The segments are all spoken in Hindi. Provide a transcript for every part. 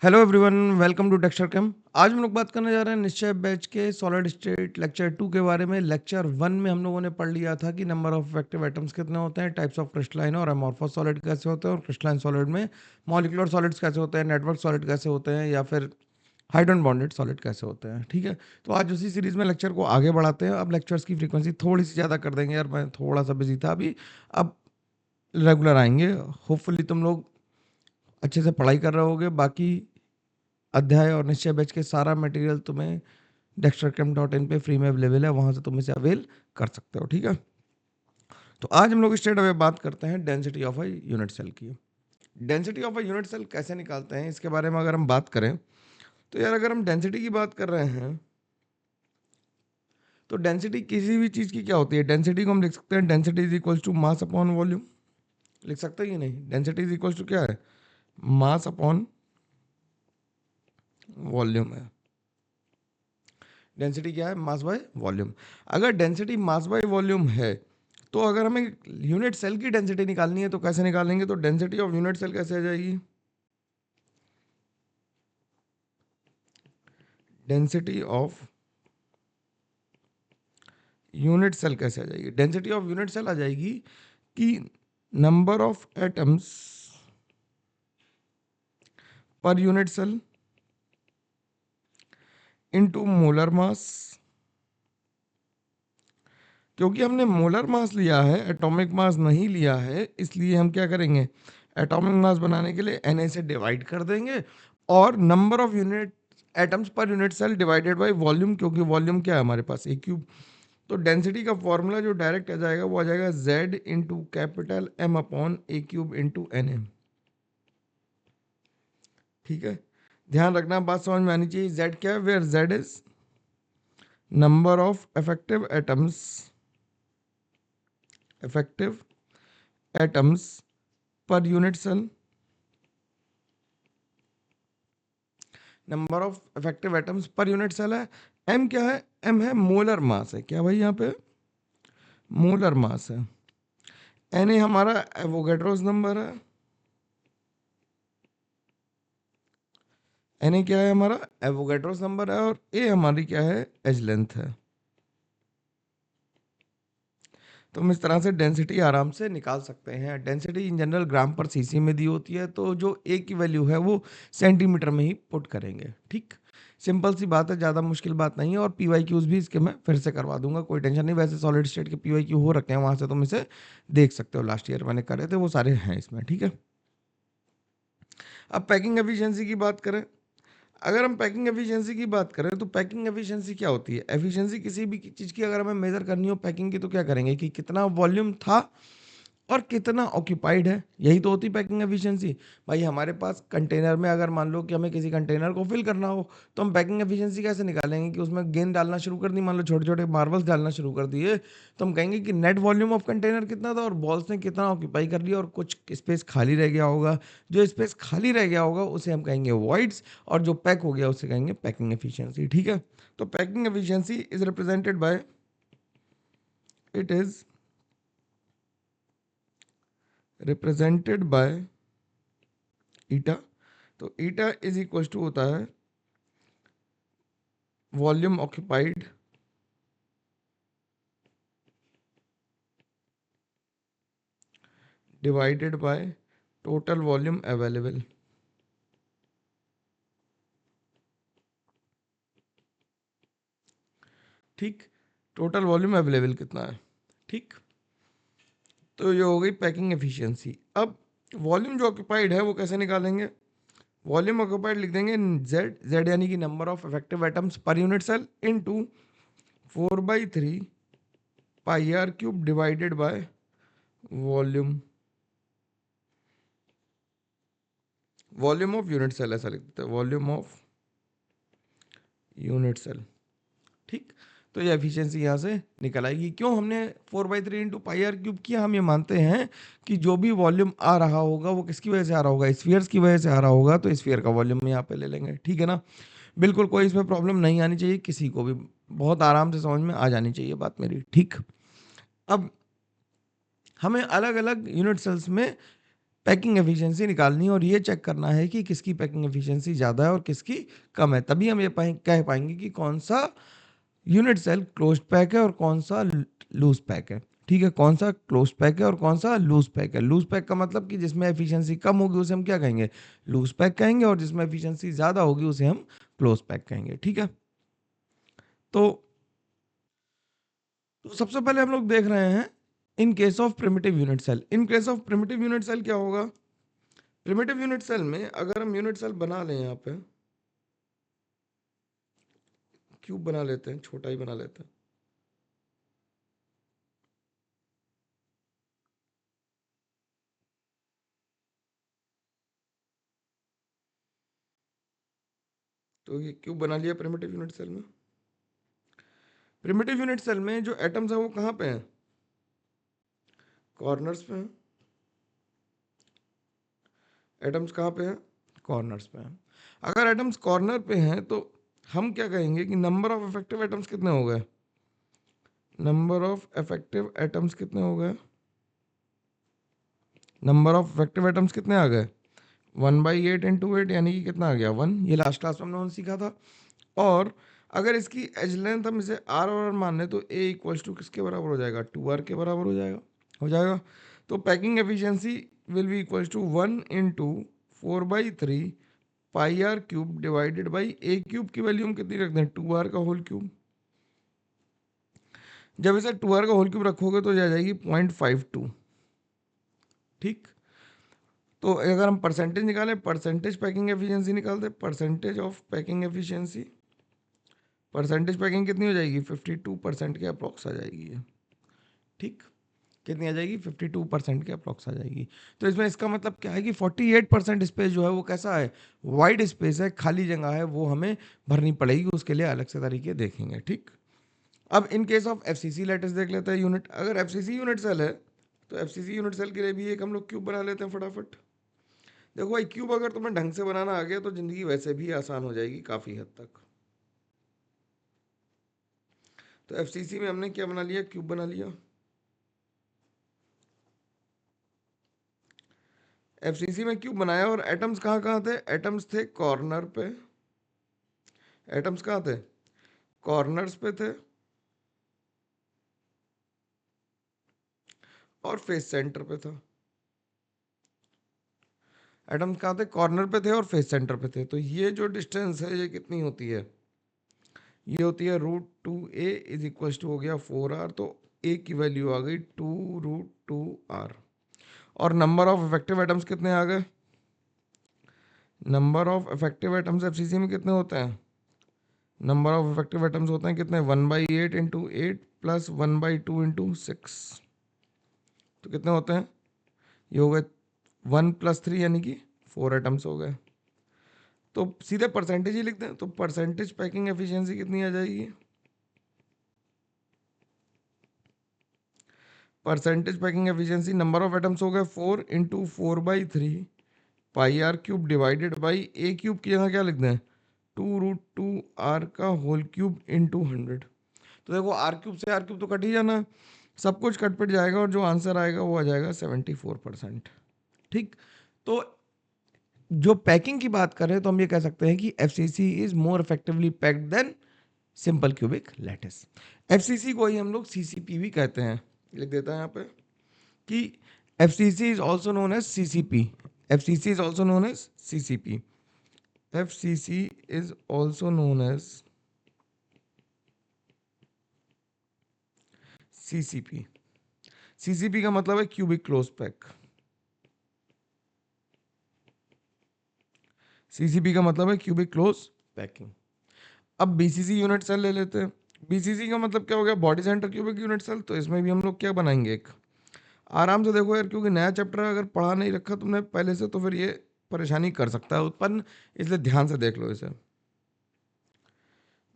Hello everyone, welcome to texture cam. आज हम लोग बात करने जा रहे हैं निश्चय बैच के सॉलिड स्टेट लेक्चर 2 के बारे में। लेक्चर 1 में हम लोगों ने पढ़ लिया था कि नंबर ऑफ इफेक्टिव एटम्स कितने होते हैं, टाइप्स ऑफ क्रिस्टलाइन और अमॉर्फस सॉलिड कैसे होते हैं, और क्रिस्टलाइन सॉलिड में मॉलिक्यूलर सॉलिड्स कैसे होते हैं, नेटवर्क सॉलिड कैसे होते हैं, या फिर हाइड्रोजन बॉन्डेड सॉलिड कैसे होते हैं। ठीक है, तो आज उसी सीरीज में लेक्चर को आगे बढ़ाते हैं। अब लेक्चर्स की फ्रीक्वेंसी थोड़ी सी ज़्यादा कर देंगे यार, मैं थोड़ा सा बिजी था अभी। अब रेगुलर आएंगे। होपफुली तुम लोग अच्छे से पढ़ाई कर रहे होगे। बाकी अध्याय और निश्चय बैच के सारा मटेरियल तुम्हें dextercam.in पे फ्री में अवेलेबल है, वहां से तुम इसे अवेल कर सकते हो। ठीक है, तो आज हम लोग स्ट्रेट अवे बात करते हैं density of a unit cell की। Density of a unit cell कैसे निकालते हैं इसके बारे में अगर हम बात करें तो यार, अगर हम डेंसिटी की बात कर रहे हैं तो डेंसिटी किसी भी चीज़ की क्या होती है, डेंसिटी को हम लिख सकते हैं density is equals to mass upon volume. लिख सकते हैं कि नहीं? डेंसिटी इज इक्वल्स टू क्या है? मास अपॉन वॉल्यूम है। डेंसिटी क्या है? Mass by volume. अगर डेंसिटी मास बाय वॉल्यूम है तो अगर हमें यूनिट सेल की डेंसिटी निकालनी है तो कैसे निकालेंगे? तो डेंसिटी ऑफ यूनिट सेल कैसे आ जाएगी? डेंसिटी ऑफ यूनिट सेल कैसे आ जाएगी? डेंसिटी ऑफ यूनिट सेल आ जाएगी कि number of atoms per unit cell into molar mass. क्योंकि हमने मोलर मास लिया है, एटॉमिक मास नहीं लिया है, इसलिए हम क्या करेंगे, एटॉमिक मास बनाने के लिए Na से डिवाइड कर देंगे, और number of unit atoms per unit cell divided by volume, क्योंकि वॉल्यूम क्या है हमारे पास? A cube. तो डेंसिटी का फॉर्मूला जो डायरेक्ट आ जाएगा वो आ जाएगा Z into capital M upon a cube into Na। ठीक है, ध्यान रखना, बात समझ में आनी चाहिए। Z क्या है? Where Z is number of effective atoms per unit cell. Number of effective atoms per unit cell है। एम क्या है? एम है मोलर मास है। क्या भाई? यहाँ पे मोलर मास है। एन ए हमारा एवोगैड्रोस नंबर है। एन ए क्या है? हमारा एवोगैड्रोस नंबर है। और ए हमारी क्या है? एज लेंथ है। तो हम इस तरह से डेंसिटी आराम से निकाल सकते हैं। डेंसिटी इन जनरल ग्राम पर सीसी में दी होती है, तो जो ए की वैल्यू है वो सेंटीमीटर में ही पुट करेंगे। ठीक, सिंपल सी बात है, ज़्यादा मुश्किल बात नहीं है। और पी वाई क्यूज़ भी इसके मैं फिर से करवा दूंगा, कोई टेंशन नहीं। वैसे सॉलिड स्टेट के पी वाई क्यू हो रखे हैं, वहाँ से तुम इसे देख सकते हो। लास्ट ईयर मैंने करे थे, वो सारे हैं इसमें। ठीक है, अब पैकिंग एफिशिएंसी की बात करें। अगर हम पैकिंग एफिशिएंसी की बात करें तो पैकिंग एफिशिएंसी क्या होती है? एफिशिएंसी किसी भी चीज़ की अगर हमें मेजर करनी हो पैकिंग की, तो क्या करेंगे कि कितना वॉल्यूम था और कितना ऑक्यूपाइड है, यही तो होती पैकिंग एफिशिएंसी। भाई हमारे पास कंटेनर में अगर मान लो कि हमें किसी कंटेनर को फिल करना हो, तो हम पैकिंग एफिशिएंसी कैसे निकालेंगे? कि उसमें गेंद डालना शुरू कर दी, मान लो छोटे छोटे मार्बल्स डालना शुरू कर दिए, तो हम कहेंगे कि नेट वॉल्यूम ऑफ कंटेनर कितना था और बॉल्स ने कितना ऑक्यूपाई कर लिया, और कुछ स्पेस खाली रह गया होगा। जो स्पेस खाली रह गया होगा उसे हम कहेंगे वॉइड्स, और जो पैक हो गया उसे कहेंगे पैकिंग एफिशिएंसी। ठीक है, तो packing efficiency is represented by, it is represented by ईटा। तो ईटा इज इक्वल टू होता है volume occupied divided by total volume available. ठीक, टोटल वॉल्यूम अवेलेबल कितना है? ठीक, तो ये हो गई पैकिंग एफिशिएंसी। अब वॉल्यूम जो ऑक्यूपाइड है वो कैसे निकालेंगे? वॉल्यूम ऑक्यूपाइड लिख देंगे जेड, जेड यानी कि number of effective atoms per unit cell into 4/3 pi R cube divided by volume, volume of unit cell ऐसा लिख देते हैं, वॉल्यूम ऑफ यूनिट सेल। ठीक, तो ये एफिशिएंसी यहाँ से निकल आएगी। क्यों हमने 4/3 इंटू पाई आर क्यूब किया? हम ये मानते हैं कि जो भी वॉल्यूम आ रहा होगा वो किसकी वजह से आ रहा होगा? स्फीयर्स की वजह से आ रहा होगा, तो स्फीयर का वॉल्यूम यहाँ पे ले लेंगे। ठीक है ना, बिल्कुल कोई इसमें प्रॉब्लम नहीं आनी चाहिए किसी को भी, बहुत आराम से समझ में आ जानी चाहिए बात मेरी। ठीक, अब हमें अलग अलग यूनिट सेल्स में पैकिंग एफिशिएंसी निकालनी है और ये चेक करना है कि किसकी पैकिंग एफिशिएंसी ज़्यादा है और किसकी कम है। तभी हम ये कह पाएंगे कि कौन सा यूनिट सेल क्लोज्ड पैक है और कौन सा लूज पैक है। ठीक है, कौन सा क्लोज्ड पैक है और कौन सा लूज पैक है। लूज पैक का मतलब कि जिसमें एफिशिएंसी कम होगी उसे हम क्या कहेंगे, लूज पैक कहेंगे, और जिसमें एफिशिएंसी ज़्यादा होगी उसे हम क्लोज पैक कहेंगे। ठीक है, तो सबसे पहले हम लोग देख रहे हैं in case of primitive unit cell. In case of primitive unit cell क्या होगा, प्रिमिटिव यूनिट सेल में अगर हम यूनिट सेल बना लें, यहाँ पे क्यूब बना लेते हैं, छोटा ही बना लेते हैं, तो ये क्यूब बना लिया प्रिमिटिव यूनिट सेल में। प्रिमिटिव यूनिट सेल में जो एटम्स हैं वो कहाँ पे हैं, कॉर्नर्स पे हैं। एटम्स कहाँ पे हैं, कॉर्नर्स पे हैं। अगर एटम्स कॉर्नर पे हैं तो हम क्या कहेंगे कि नंबर ऑफ इफेक्टिव एटम्स कितने हो गए, नंबर ऑफ इफेक्टिव एटम्स कितने हो गए, नंबर ऑफ इफेक्टिव एटम्स कितने आ गए, 1/8 इंटू 8, यानी कि कितना आ गया 1। ये लास्ट क्लास में हमने सीखा था। और अगर इसकी एज लेंथ हम इसे आर और आर मान लें तो ए इक्वल्स टू किसके बराबर हो जाएगा, 2r के बराबर हो जाएगा। तो packing efficiency will be equals to 1 into 4/3 pi R cube divided by A cube की वैल्यू हम कितनी रख दें, 2r का होल क्यूब। जब इसे 2r का होल क्यूब रखोगे तो ये आ जाएगी 0.52। ठीक, तो अगर हम परसेंटेज निकालें, परसेंटेज पैकिंग एफिशिएंसी निकालते, percentage of packing efficiency, percentage packing कितनी हो जाएगी, 52% के अप्रॉक्स आ जाएगी ये। ठीक, कितनी आ जाएगी, 52% के अप्रॉक्स आ जाएगी। तो इसमें इसका मतलब क्या है कि 48% स्पेस जो है वो कैसा है, वाइड स्पेस है, खाली जगह है, वो हमें भरनी पड़ेगी, उसके लिए अलग से तरीके देखेंगे। ठीक, अब इन केस ऑफ एफसीसी लेटेस्ट देख लेते हैं यूनिट। अगर एफसीसी यूनिट सेल है तो एफसीसी यूनिट सेल के लिए भी एक हम लोग क्यूब बना लेते हैं फटाफट। देखो भाई, क्यूब अगर तुम्हें ढंग से बनाना आ गया तो जिंदगी वैसे भी आसान हो जाएगी काफ़ी हद तक। तो एफसीसी में हमने क्या बना लिया, क्यूब बना लिया। एफसीसी में क्यूब बनाया और एटम्स कहाँ कहाँ थे, एटम्स थे कॉर्नर पे, एटम्स कहाँ थे, कॉर्नर्स पे थे, और फेस सेंटर पे था। एटम्स कहाँ थे, कॉर्नर पे थे और फेस सेंटर पे थे। तो ये जो डिस्टेंस है ये कितनी होती है, ये होती है √2a इज इक्वल टू हो गया 4r। तो a की वैल्यू आ गई 2√2r। और नंबर ऑफ इफेक्टिव एटम्स कितने आ गए, number of effective atoms FCC में कितने होते हैं, नंबर ऑफ इफेक्टिव एटम्स होते हैं कितने, 1/8 इंटू 8 प्लस 1/2 इंटू 6। तो कितने होते हैं, ये हो गए 1+3 यानी कि 4 एटम्स हो गए। तो सीधे परसेंटेज ही लिख दें, तो परसेंटेज पैकिंग एफिशिएंसी कितनी आ जाएगी, percentage packing efficiency number of atoms हो गए 4 into 4/3 pi R cube divided by A cube की जगह क्या लिख दें, 2√2r का होल क्यूब इंटू 100। तो देखो आर क्यूब से आर क्यूब तो कट ही जाना, सब कुछ कट पिट जाएगा और जो आंसर आएगा वो आ जाएगा 74%। ठीक, तो जो पैकिंग की बात करें तो हम ये कह सकते हैं कि FCC is more effectively packed than simple cubic lattice. FCC को ही हम लोग सीसीपी भी कहते हैं, लिख देता है यहाँ पे कि FCC is also known as CCP, FCC is also known as CCP, FCC is also known as CCP. CCP का मतलब है क्यूबिक क्लोज पैक, सीसीपी का मतलब है क्यूबिक क्लोज पैकिंग। अब बीसीसी यूनिट सेल ले लेते हैं। बीसीसी का मतलब क्या हो गया, body centre cubic unit cell. तो इसमें भी हम लोग क्या बनाएंगे, एक आराम से देखो यार, क्योंकि नया चैप्टर अगर पढ़ा नहीं रखा तुमने पहले से तो फिर ये परेशानी कर सकता है उत्पन्न, इसलिए ध्यान से देख लो इसे।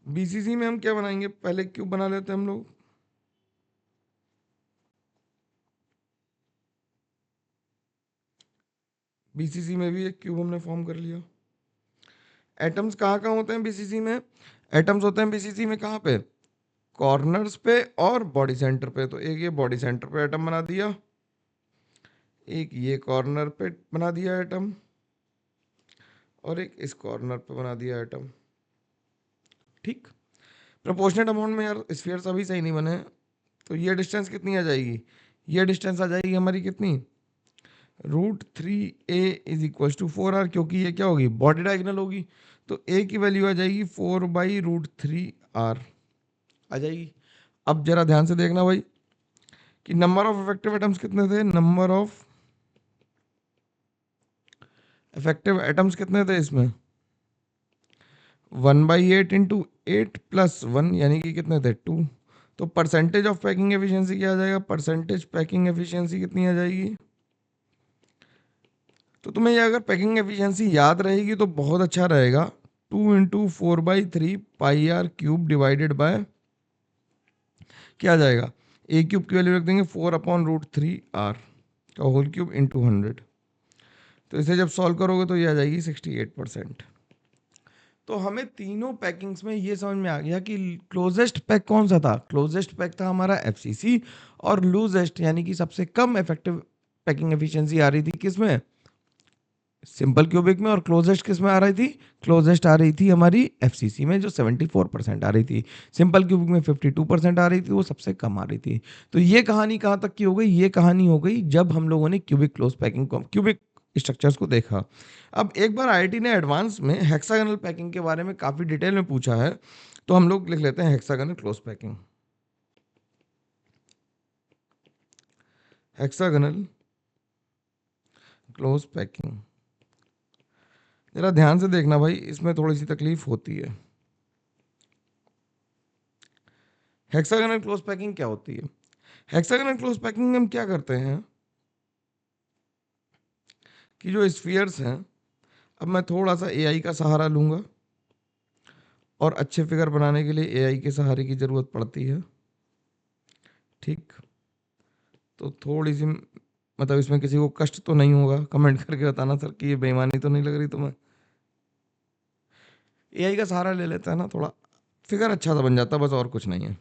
बीसीसी में हम क्या बनाएंगे, पहले क्यूब बना लेते हैं हम लोग। बीसीसी में भी एक क्यूब हमने फॉर्म कर लिया। एटम्स कहाँ कहाँ होते हैं बीसीसी में, एटम्स होते हैं बीसीसी में कहाँ पे, कॉर्नर्स पे और बॉडी सेंटर पे। तो एक ये बॉडी सेंटर पे एटम बना दिया, एक ये कॉर्नर पे बना दिया एटम और एक इस कॉर्नर पे बना दिया एटम। ठीक, प्रोपोर्शनेट अमाउंट में यार स्फीयर अभी सही नहीं बने, तो ये डिस्टेंस कितनी आ जाएगी, ये डिस्टेंस आ जाएगी हमारी कितनी, √3a is equal to 4r, क्योंकि ये क्या होगी, बॉडी डायगोनल होगी, तो a की वैल्यू आ जाएगी 4/√3r आ जाएगी। अब जरा ध्यान से देखना भाई कि नंबर ऑफ इफेक्टिव एटम्स कितने थे, नंबर ऑफ इफेक्टिव एटम्स कितने थे इसमें, 1/8 इंटू 8+1 यानी कि कितने थे, 2। तो परसेंटेज ऑफ पैकिंग एफिशिएंसी क्या आ जाएगा, परसेंटेज पैकिंग एफिशिएंसी कितनी आ जाएगी। तो तुम्हें ये अगर पैकिंग एफिशिएंसी याद रहेगी तो बहुत अच्छा रहेगा, 2 × 4/3 πr³ डिवाइडेड बाय क्या आ जाएगा, a³ की वैल्यू रख देंगे 4/√3r का होल क्यूब इंटू 100। तो इसे जब सॉल्व करोगे तो ये आ जाएगी 68%। तो हमें तीनों पैकिंग्स में ये समझ में आ गया कि क्लोजेस्ट पैक कौन सा था, क्लोजेस्ट पैक था हमारा एफसीसी, और लूजेस्ट यानी कि सबसे कम इफेक्टिव पैकिंग एफिशिएंसी आ रही थी किसमें, सिंपल क्यूबिक में, और क्लोजेस्ट किस में आ रही थी, क्लोजेस्ट आ रही थी हमारी एफसीसी में जो 74% आ रही थी, सिंपल क्यूबिक में 52% आ रही थी, वो सबसे कम आ रही थी। तो ये कहानी कहाँ तक की हो गई, ये कहानी हो गई जब हम लोगों ने क्यूबिक क्लोज पैकिंग को, क्यूबिक स्ट्रक्चर्स को देखा। अब एक बार आईआईटी ने एडवांस में हेक्सागोनल पैकिंग के बारे में काफ़ी डिटेल में पूछा है, तो हम लोग लिख लेते हैं hexagonal close packing. Hexagonal close packing, जरा ध्यान से देखना भाई, इसमें थोड़ी सी तकलीफ होती है। हेक्सागोनल क्लोज पैकिंग क्या होती है, हेक्सागोनल क्लोज पैकिंग में हम क्या करते हैं कि जो स्फीयर्स हैं, अब मैं थोड़ा सा एआई का सहारा लूंगा, और अच्छे फिगर बनाने के लिए एआई के सहारे की ज़रूरत पड़ती है। ठीक, तो थोड़ी सी मतलब इसमें किसी को कष्ट तो नहीं होगा, कमेंट करके बताना सर कि ये बेईमानी तो नहीं लग रही तुम्हें। एआई का सहारा ले लेता है ना, थोड़ा फिगर अच्छा सा बन जाता है, बस और कुछ नहीं है।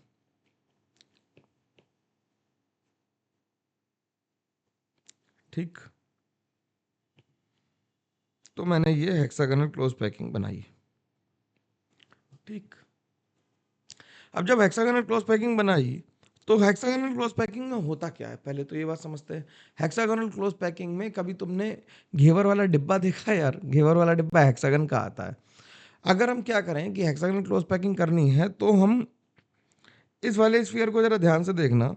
ठीक, तो मैंने ये हेक्सागोनल क्लोज पैकिंग बनाई। ठीक, अब जब हेक्सागोनल क्लोज पैकिंग बनाई, तो हेक्सागोनल क्लोज पैकिंग में होता क्या है, पहले तो ये बात समझते हैं। हेक्सागोनल क्लोज पैकिंग में कभी तुमने घेवर वाला डिब्बा देखा है यार, घेवर वाला डिब्बा हेक्सागन का आता है। अगर हम क्या करें कि हेक्सागोनल क्लोज पैकिंग करनी है, तो हम इस वाले स्फीयर को जरा ध्यान से देखना,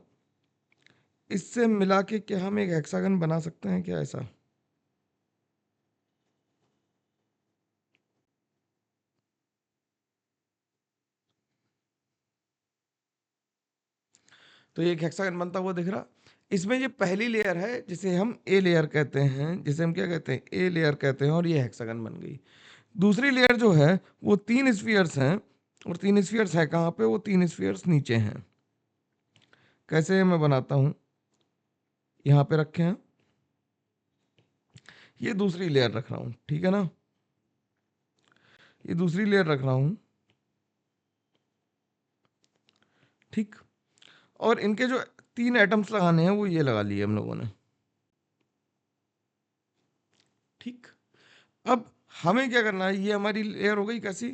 इससे मिला के क्या हम एक हेक्सागन बना सकते हैं क्या, ऐसा। तो ये एक हेक्सागन बनता हुआ दिख रहा, इसमें ये पहली लेयर है जिसे हम ए लेयर कहते हैं, जिसे हम क्या कहते हैं, ए लेयर कहते हैं, और ये हेक्सागन बन गई। दूसरी लेयर जो है वो 3 स्फीयर्स हैं, और 3 स्फीयर्स है कहाँ पे, वो 3 स्फीयर्स नीचे हैं। कैसे मैं बनाता हूँ, यहाँ पे रखे हैं, ये दूसरी लेयर रख रहा हूँ, ठीक है ना, ये दूसरी लेयर रख रहा हूँ। ठीक, और इनके जो 3 एटम्स लगाने हैं वो ये लगा लिए हम लोगों ने। ठीक, अब हमें क्या करना है, ये हमारी लेयर हो गई कैसी,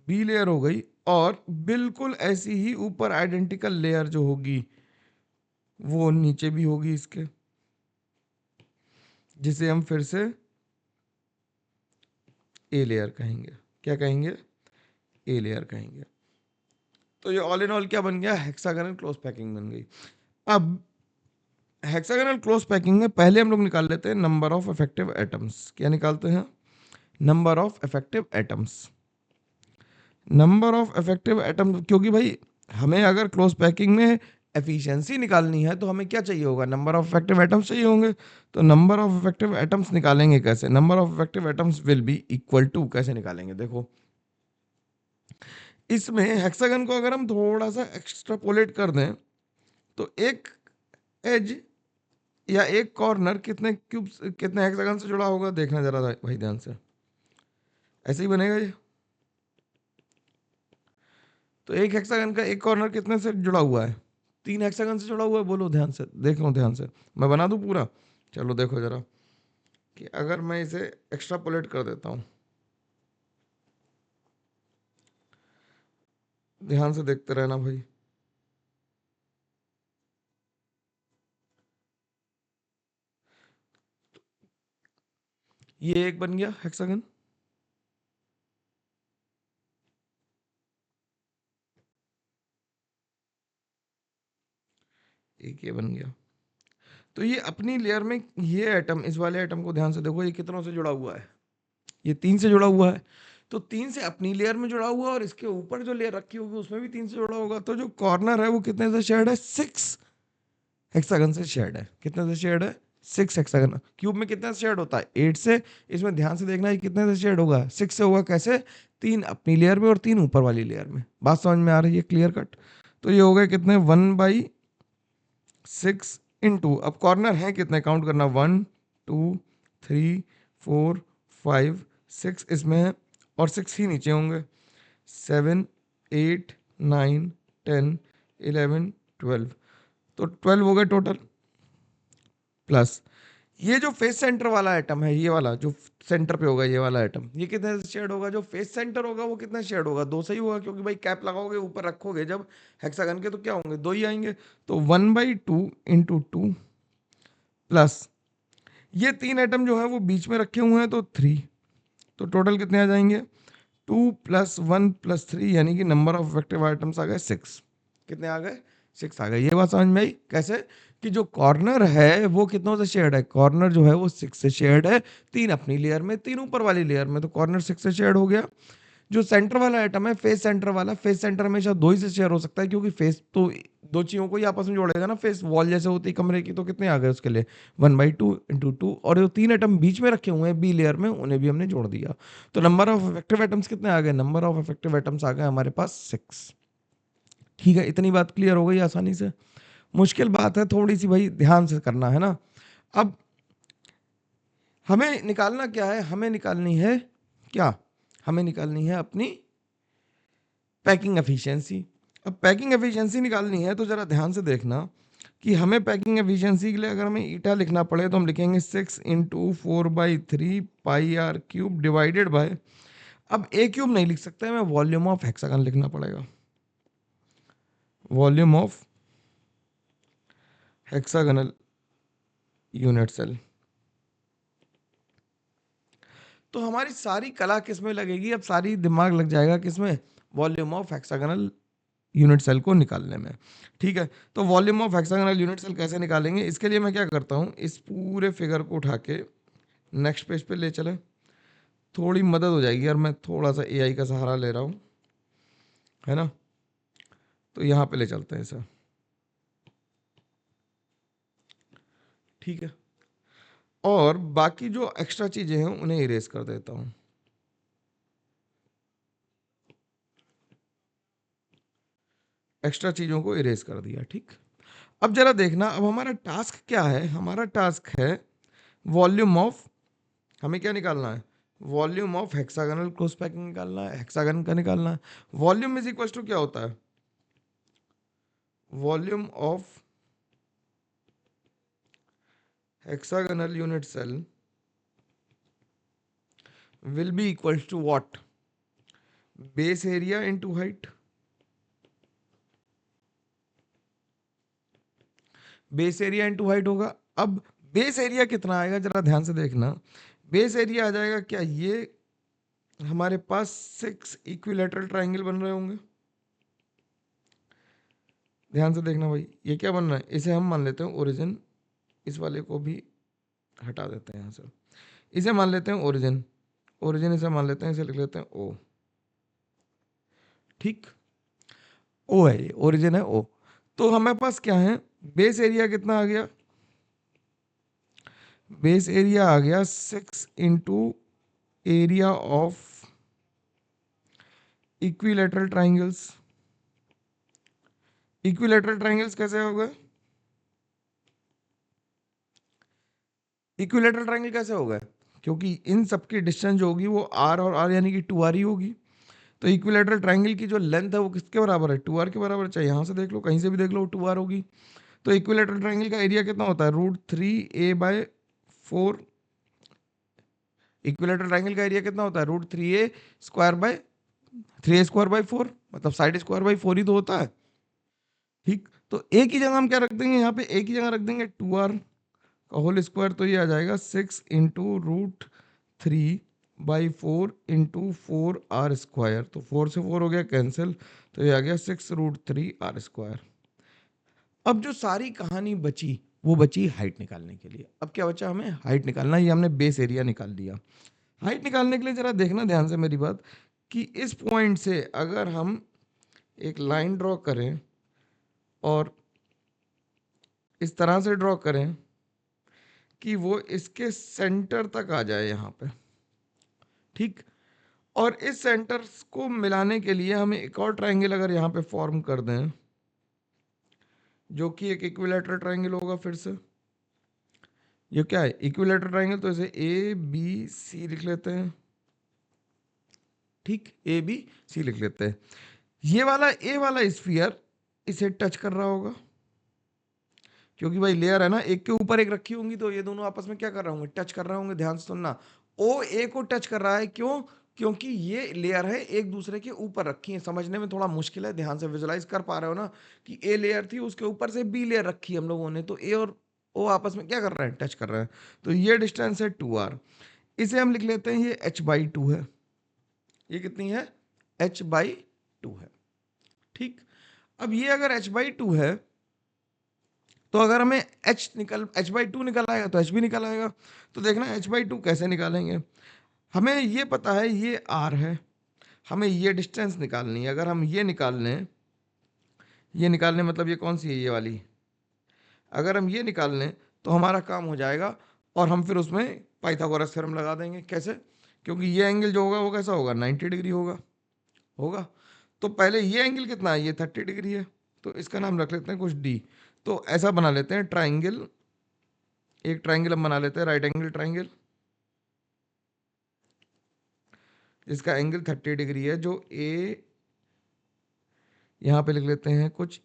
बी लेयर हो गई, और बिल्कुल ऐसी ही ऊपर आइडेंटिकल लेयर जो होगी वो नीचे भी होगी इसके, जिसे हम फिर से ए लेयर कहेंगे। क्या कहेंगे, ए लेयर कहेंगे। तो ये ऑल इन ऑल क्या बन गया, हेक्सागोनल क्लोज पैकिंग बन गई। अब हेक्सागोनल क्लोज पैकिंग में पहले हम लोग निकाल लेते हैं नंबर ऑफ इफेक्टिव एटम्स। क्या निकालते हैं, number of effective atoms. Number of effective atom, क्योंकि भाई हमें अगर क्लोज पैकिंग में एफिशिएंसी निकालनी है तो हमें क्या चाहिए होगा, नंबर ऑफ इफेक्टिव एटम्स चाहिए होंगे। तो नंबर ऑफ इफेक्टिव एटम्स निकालेंगे कैसे, number of effective atoms will be equal to, कैसे निकालेंगे देखो, इसमें हेक्सागन को अगर हम थोड़ा सा एक्स्ट्रापोलेट कर दें, तो एक एज या एक कॉर्नर कितने क्यूब्स, कितने हेक्सागन से जुड़ा होगा, देखना जरा भाई ध्यान से, ऐसे ही बनेगा ये। तो एक हेक्सागन का एक कॉर्नर कितने से जुड़ा हुआ है, 3 हेक्सागन से जुड़ा हुआ है, बोलो ध्यान से, देख लो ध्यान से, मैं बना दूं पूरा। चलो देखो जरा कि अगर मैं इसे एक्स्ट्रापोलेट कर देता हूँ, ध्यान से देखते रहना भाई। ये एक बन गया हेक्सागन, एक ये बन गया। तो ये अपनी लेयर में ये एटम, इस वाले एटम को ध्यान से देखो, ये कितनों से जुड़ा हुआ है, ये 3 से जुड़ा हुआ है। तो 3 से अपनी लेयर में जुड़ा हुआ है और इसके ऊपर जो लेयर रखी होगी उसमें भी 3 से जुड़ा होगा। तो जो कॉर्नर है वो कितने से शेयर्ड है, 6 हेक्सागन से शेयर्ड है। कितने से शेयर्ड है, 6 हेक्सागन। क्यूब में कितने से शेयर्ड होता है, 8 से। इसमें ध्यान से देखना है कितने से शेयर्ड होगा, 6 से होगा। कैसे, 3 अपनी लेयर में और 3 ऊपर वाली लेयर में। बात समझ में आ रही है, क्लियर कट। तो ये हो गए कितने, 1/6 इंटू, अब कॉर्नर है कितने काउंट करना, 1 2 3 4 5 6 इसमें है और 6 ही नीचे होंगे, 7 8 9 10 11 12। तो 12 हो गए टोटल, प्लस ये जो फेस सेंटर वाला एटम है, ये वाला जो सेंटर पे होगा, ये वाला एटम, ये कितने से शेड होगा, जो फेस सेंटर होगा वो कितना शेड होगा, 2 से ही होगा, क्योंकि भाई कैप लगाओगे ऊपर रखोगे जब हेक्सागन के तो क्या होंगे, 2 ही आएंगे। तो 1/2 इंटू 2 प्लस ये 3 एटम जो है वो बीच में रखे हुए हैं तो 3। तो टोटल कितने आ जाएंगे, 2 + 1 + 3, यानी कि नंबर ऑफ इफेक्टिव आइटम्स आ गए 6। कितने आ गए, 6 आ गए। ये बात समझ में आई कैसे, कि जो कॉर्नर है वो कितनों से शेयर्ड है, कॉर्नर जो है वो 6 से शेयर्ड है, 3 अपनी लेयर में, 3 ऊपर वाली लेयर में। तो कॉर्नर 6 से शेयर्ड हो गया। जो सेंटर वाला आइटम है, फेस सेंटर वाला, फेस सेंटर हमेशा 2 ही से शेयर हो सकता है, क्योंकि फेस तो दो चीजों को ही आपस में जोड़ेगा ना, फेस वॉल जैसे होती है कमरे की। तो कितने आ गए उसके लिए, 1/2 इंटू 2, और जो 3 एटम बीच में रखे हुए हैं बी लेयर में, उन्हें भी हमने जोड़ दिया। तो नंबर ऑफ इफेक्टिव एटम्स कितने आ गए, नंबर ऑफ इफेक्टिव एटम्स आ गए हमारे पास 6। ठीक है, इतनी बात क्लियर हो गई आसानी से। मुश्किल बात है थोड़ी सी भाई, ध्यान से करना है ना। अब हमें निकालना क्या है, हमें निकालनी है क्या, हमें निकालनी है अपनी पैकिंग एफिशिएंसी। अब पैकिंग एफिशिएंसी निकालनी है तो जरा ध्यान से देखना कि हमें पैकिंग एफिशिएंसी के लिए अगर हमें ईटा लिखना पड़े तो हम लिखेंगे 6 इंटू 4/3 πr³ डिवाइडेड बाय, अब ए क्यूब नहीं लिख सकते, हमें वॉल्यूम ऑफ हेक्सागन लिखना पड़ेगा, volume of hexagonal unit cell. तो हमारी सारी कला किसमें लगेगी, अब सारी दिमाग लग जाएगा किसमें, volume of hexagonal unit cell को निकालने में। ठीक है, तो volume of hexagonal unit cell कैसे निकालेंगे, इसके लिए मैं क्या करता हूँ, इस पूरे फिगर को उठा के नेक्स्ट पेज पे ले चले, थोड़ी मदद हो जाएगी यार, मैं थोड़ा सा एआई का सहारा ले रहा हूँ, है ना। तो यहाँ पे ले चलते हैं इसे, ठीक है। और बाकी जो एक्स्ट्रा चीज़ें हैं उन्हें इरेज कर देता हूँ। एक्स्ट्रा चीज़ों को इरेज कर दिया, ठीक। अब जरा देखना, अब हमारा टास्क क्या है, हमारा टास्क है वॉल्यूम ऑफ, हमें क्या निकालना है, volume of hexagonal close packing निकालना है, हेक्सागन का निकालना है। वॉल्यूम इज इक्वल टू क्या होता है, volume of hexagonal unit cell will be equal to what, base area into height. Base area into height होगा। अब बेस एरिया कितना आएगा जरा ध्यान से देखना, बेस एरिया आ जाएगा क्या, ये हमारे पास 6 इक्विलेटरल ट्राइंगल बन रहे होंगे, ध्यान से देखना भाई, ये क्या बन रहा है, इसे हम मान लेते हैं ओरिजिन, इस वाले को भी हटा देते हैं यहाँ से, इसे मान लेते हैं ओरिजिन, ओरिजिन इसे मान लेते हैं, इसे लिख लेते हैं ओ, ठीक। ओ है, ये ओरिजिन है ओ। तो हमारे पास क्या है, बेस एरिया कितना आ गया, बेस एरिया आ गया 6 into area of equilateral triangles. Equilateral triangles कैसे होगा, इक्विलेटरल ट्राइंगल कैसे होगा, क्योंकि इन सबकी डिस्टेंस जो होगी वो आर और आर यानी कि 2r ही होगी। तो इक्विलेटरल ट्राइंगल की जो लेंथ है वो किसके बराबर है, 2r के बराबर, चाहे यहाँ से देख लो कहीं से भी देख लो 2r होगी। तो इक्विलेटरल ट्राइंगल का एरिया कितना होता है, √3a/2 4, इक्विलेटरल ट्राइंगल का एरिया कितना होता है, √3a² बाई 4, मतलब साइड स्क्वायर बाई 4 ही तो होता है। ठीक, तो एक ही जगह हम क्या रख देंगे, यहाँ पे एक ही जगह रख देंगे 2r का होल स्क्वायर, तो ये आ जाएगा 6 इंटू √3/4 इंटू 4r², तो 4 से 4 हो गया कैंसिल, तो ये आ गया 6√3r²। अब जो सारी कहानी बची वो बची हाइट निकालने के लिए। अब क्या बचा, हमें हाइट निकालना, ये हमने बेस एरिया निकाल दिया। हाइट निकालने के लिए जरा देखना ध्यान से मेरी बात, कि इस पॉइंट से अगर हम एक लाइन ड्रॉ करें और इस तरह से ड्रॉ करें कि वो इसके सेंटर तक आ जाए यहाँ पे, ठीक, और इस सेंटर्स को मिलाने के लिए हमें एक और ट्राइंगल अगर यहाँ पे फॉर्म कर दें, जो कि एक इक्विलैटरल ट्राइंगल होगा, फिर से ये क्या है, इक्विलैटरल ट्राइंगल, तो इसे ABC लिख लेते हैं। ठीक, ABC लिख लेते हैं। ये वाला स्फीयर इसे टच कर रहा होगा, क्योंकि भाई लेयर है ना, एक के ऊपर एक रखी होंगी, तो ये दोनों आपस में क्या कर रहे होंगे, टच कर रहे होंगे। ध्यान से सुनना, OA को टच कर रहा है, क्यों, क्योंकि ये लेयर है एक दूसरे के ऊपर रखी है। समझने में थोड़ा मुश्किल है, ध्यान से विजुलाइज कर पा रहे हो ना, कि A लेयर थी, उसके ऊपर से B लेयर रखी हम लोगों ने, तो A और O आपस में क्या कर रहे हैं, टच कर रहे हैं। तो ये डिस्टेंस है 2r, इसे हम लिख लेते हैं ये h/2 है। ये कितनी है, h/2 है। ठीक, अब ये अगर h/2 है, तो अगर हमें h/2 निकल आएगा तो h भी निकल आएगा। तो देखना h/2 कैसे निकालेंगे, हमें ये पता है ये r है, हमें ये डिस्टेंस निकालनी है। अगर हम ये निकाल लें, ये निकालने मतलब ये कौन सी है, ये वाली, अगर हम ये निकाल लें तो हमारा काम हो जाएगा, और हम फिर उसमें पाइथागोरस थ्योरम लगा देंगे। कैसे, क्योंकि ये एंगल जो होगा वो कैसा होगा, 90 डिग्री होगा होगा तो पहले ये एंगल कितना है, ये 30 डिग्री है, तो इसका नाम रख लेते हैं कुछ d। तो ऐसा बना लेते हैं ट्राइंगल, एक ट्राइंगल हम बना लेते हैं, राइट एंगल ट्राइंगल, जिसका एंगल 30 डिग्री है, जो ए, यहाँ पे लिख लेते हैं कुछ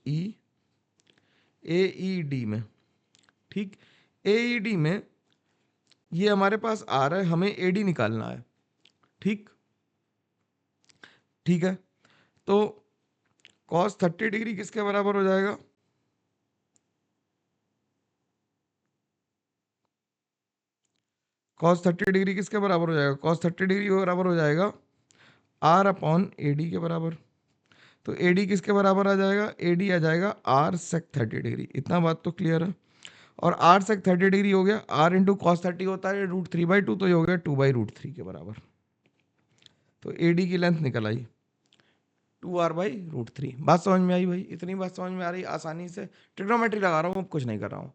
AED में। ठीक, AED में ये हमारे पास आ रहा है, हमें AD निकालना है। ठीक, ठीक है, तो cos 30 डिग्री किसके बराबर हो जाएगा, cos 30 डिग्री किसके बराबर हो जाएगा, cos 30 डिग्री के बराबर हो जाएगा R/AD के बराबर। तो AD किसके बराबर आ जाएगा, AD आ जाएगा R sec 30 डिग्री। इतना बात तो क्लियर है। और R sec 30 डिग्री हो गया, R इंटू कॉस 30 होता है √3/2, तो ये हो गया 2/√3 के बराबर। तो AD की लेंथ निकल आई 2r/√3। बात समझ में आई भाई, इतनी बात समझ में आ रही, आसानी से ट्रिग्नोमेट्री लगा रहा हूँ, अब कुछ नहीं कर रहा हूँ।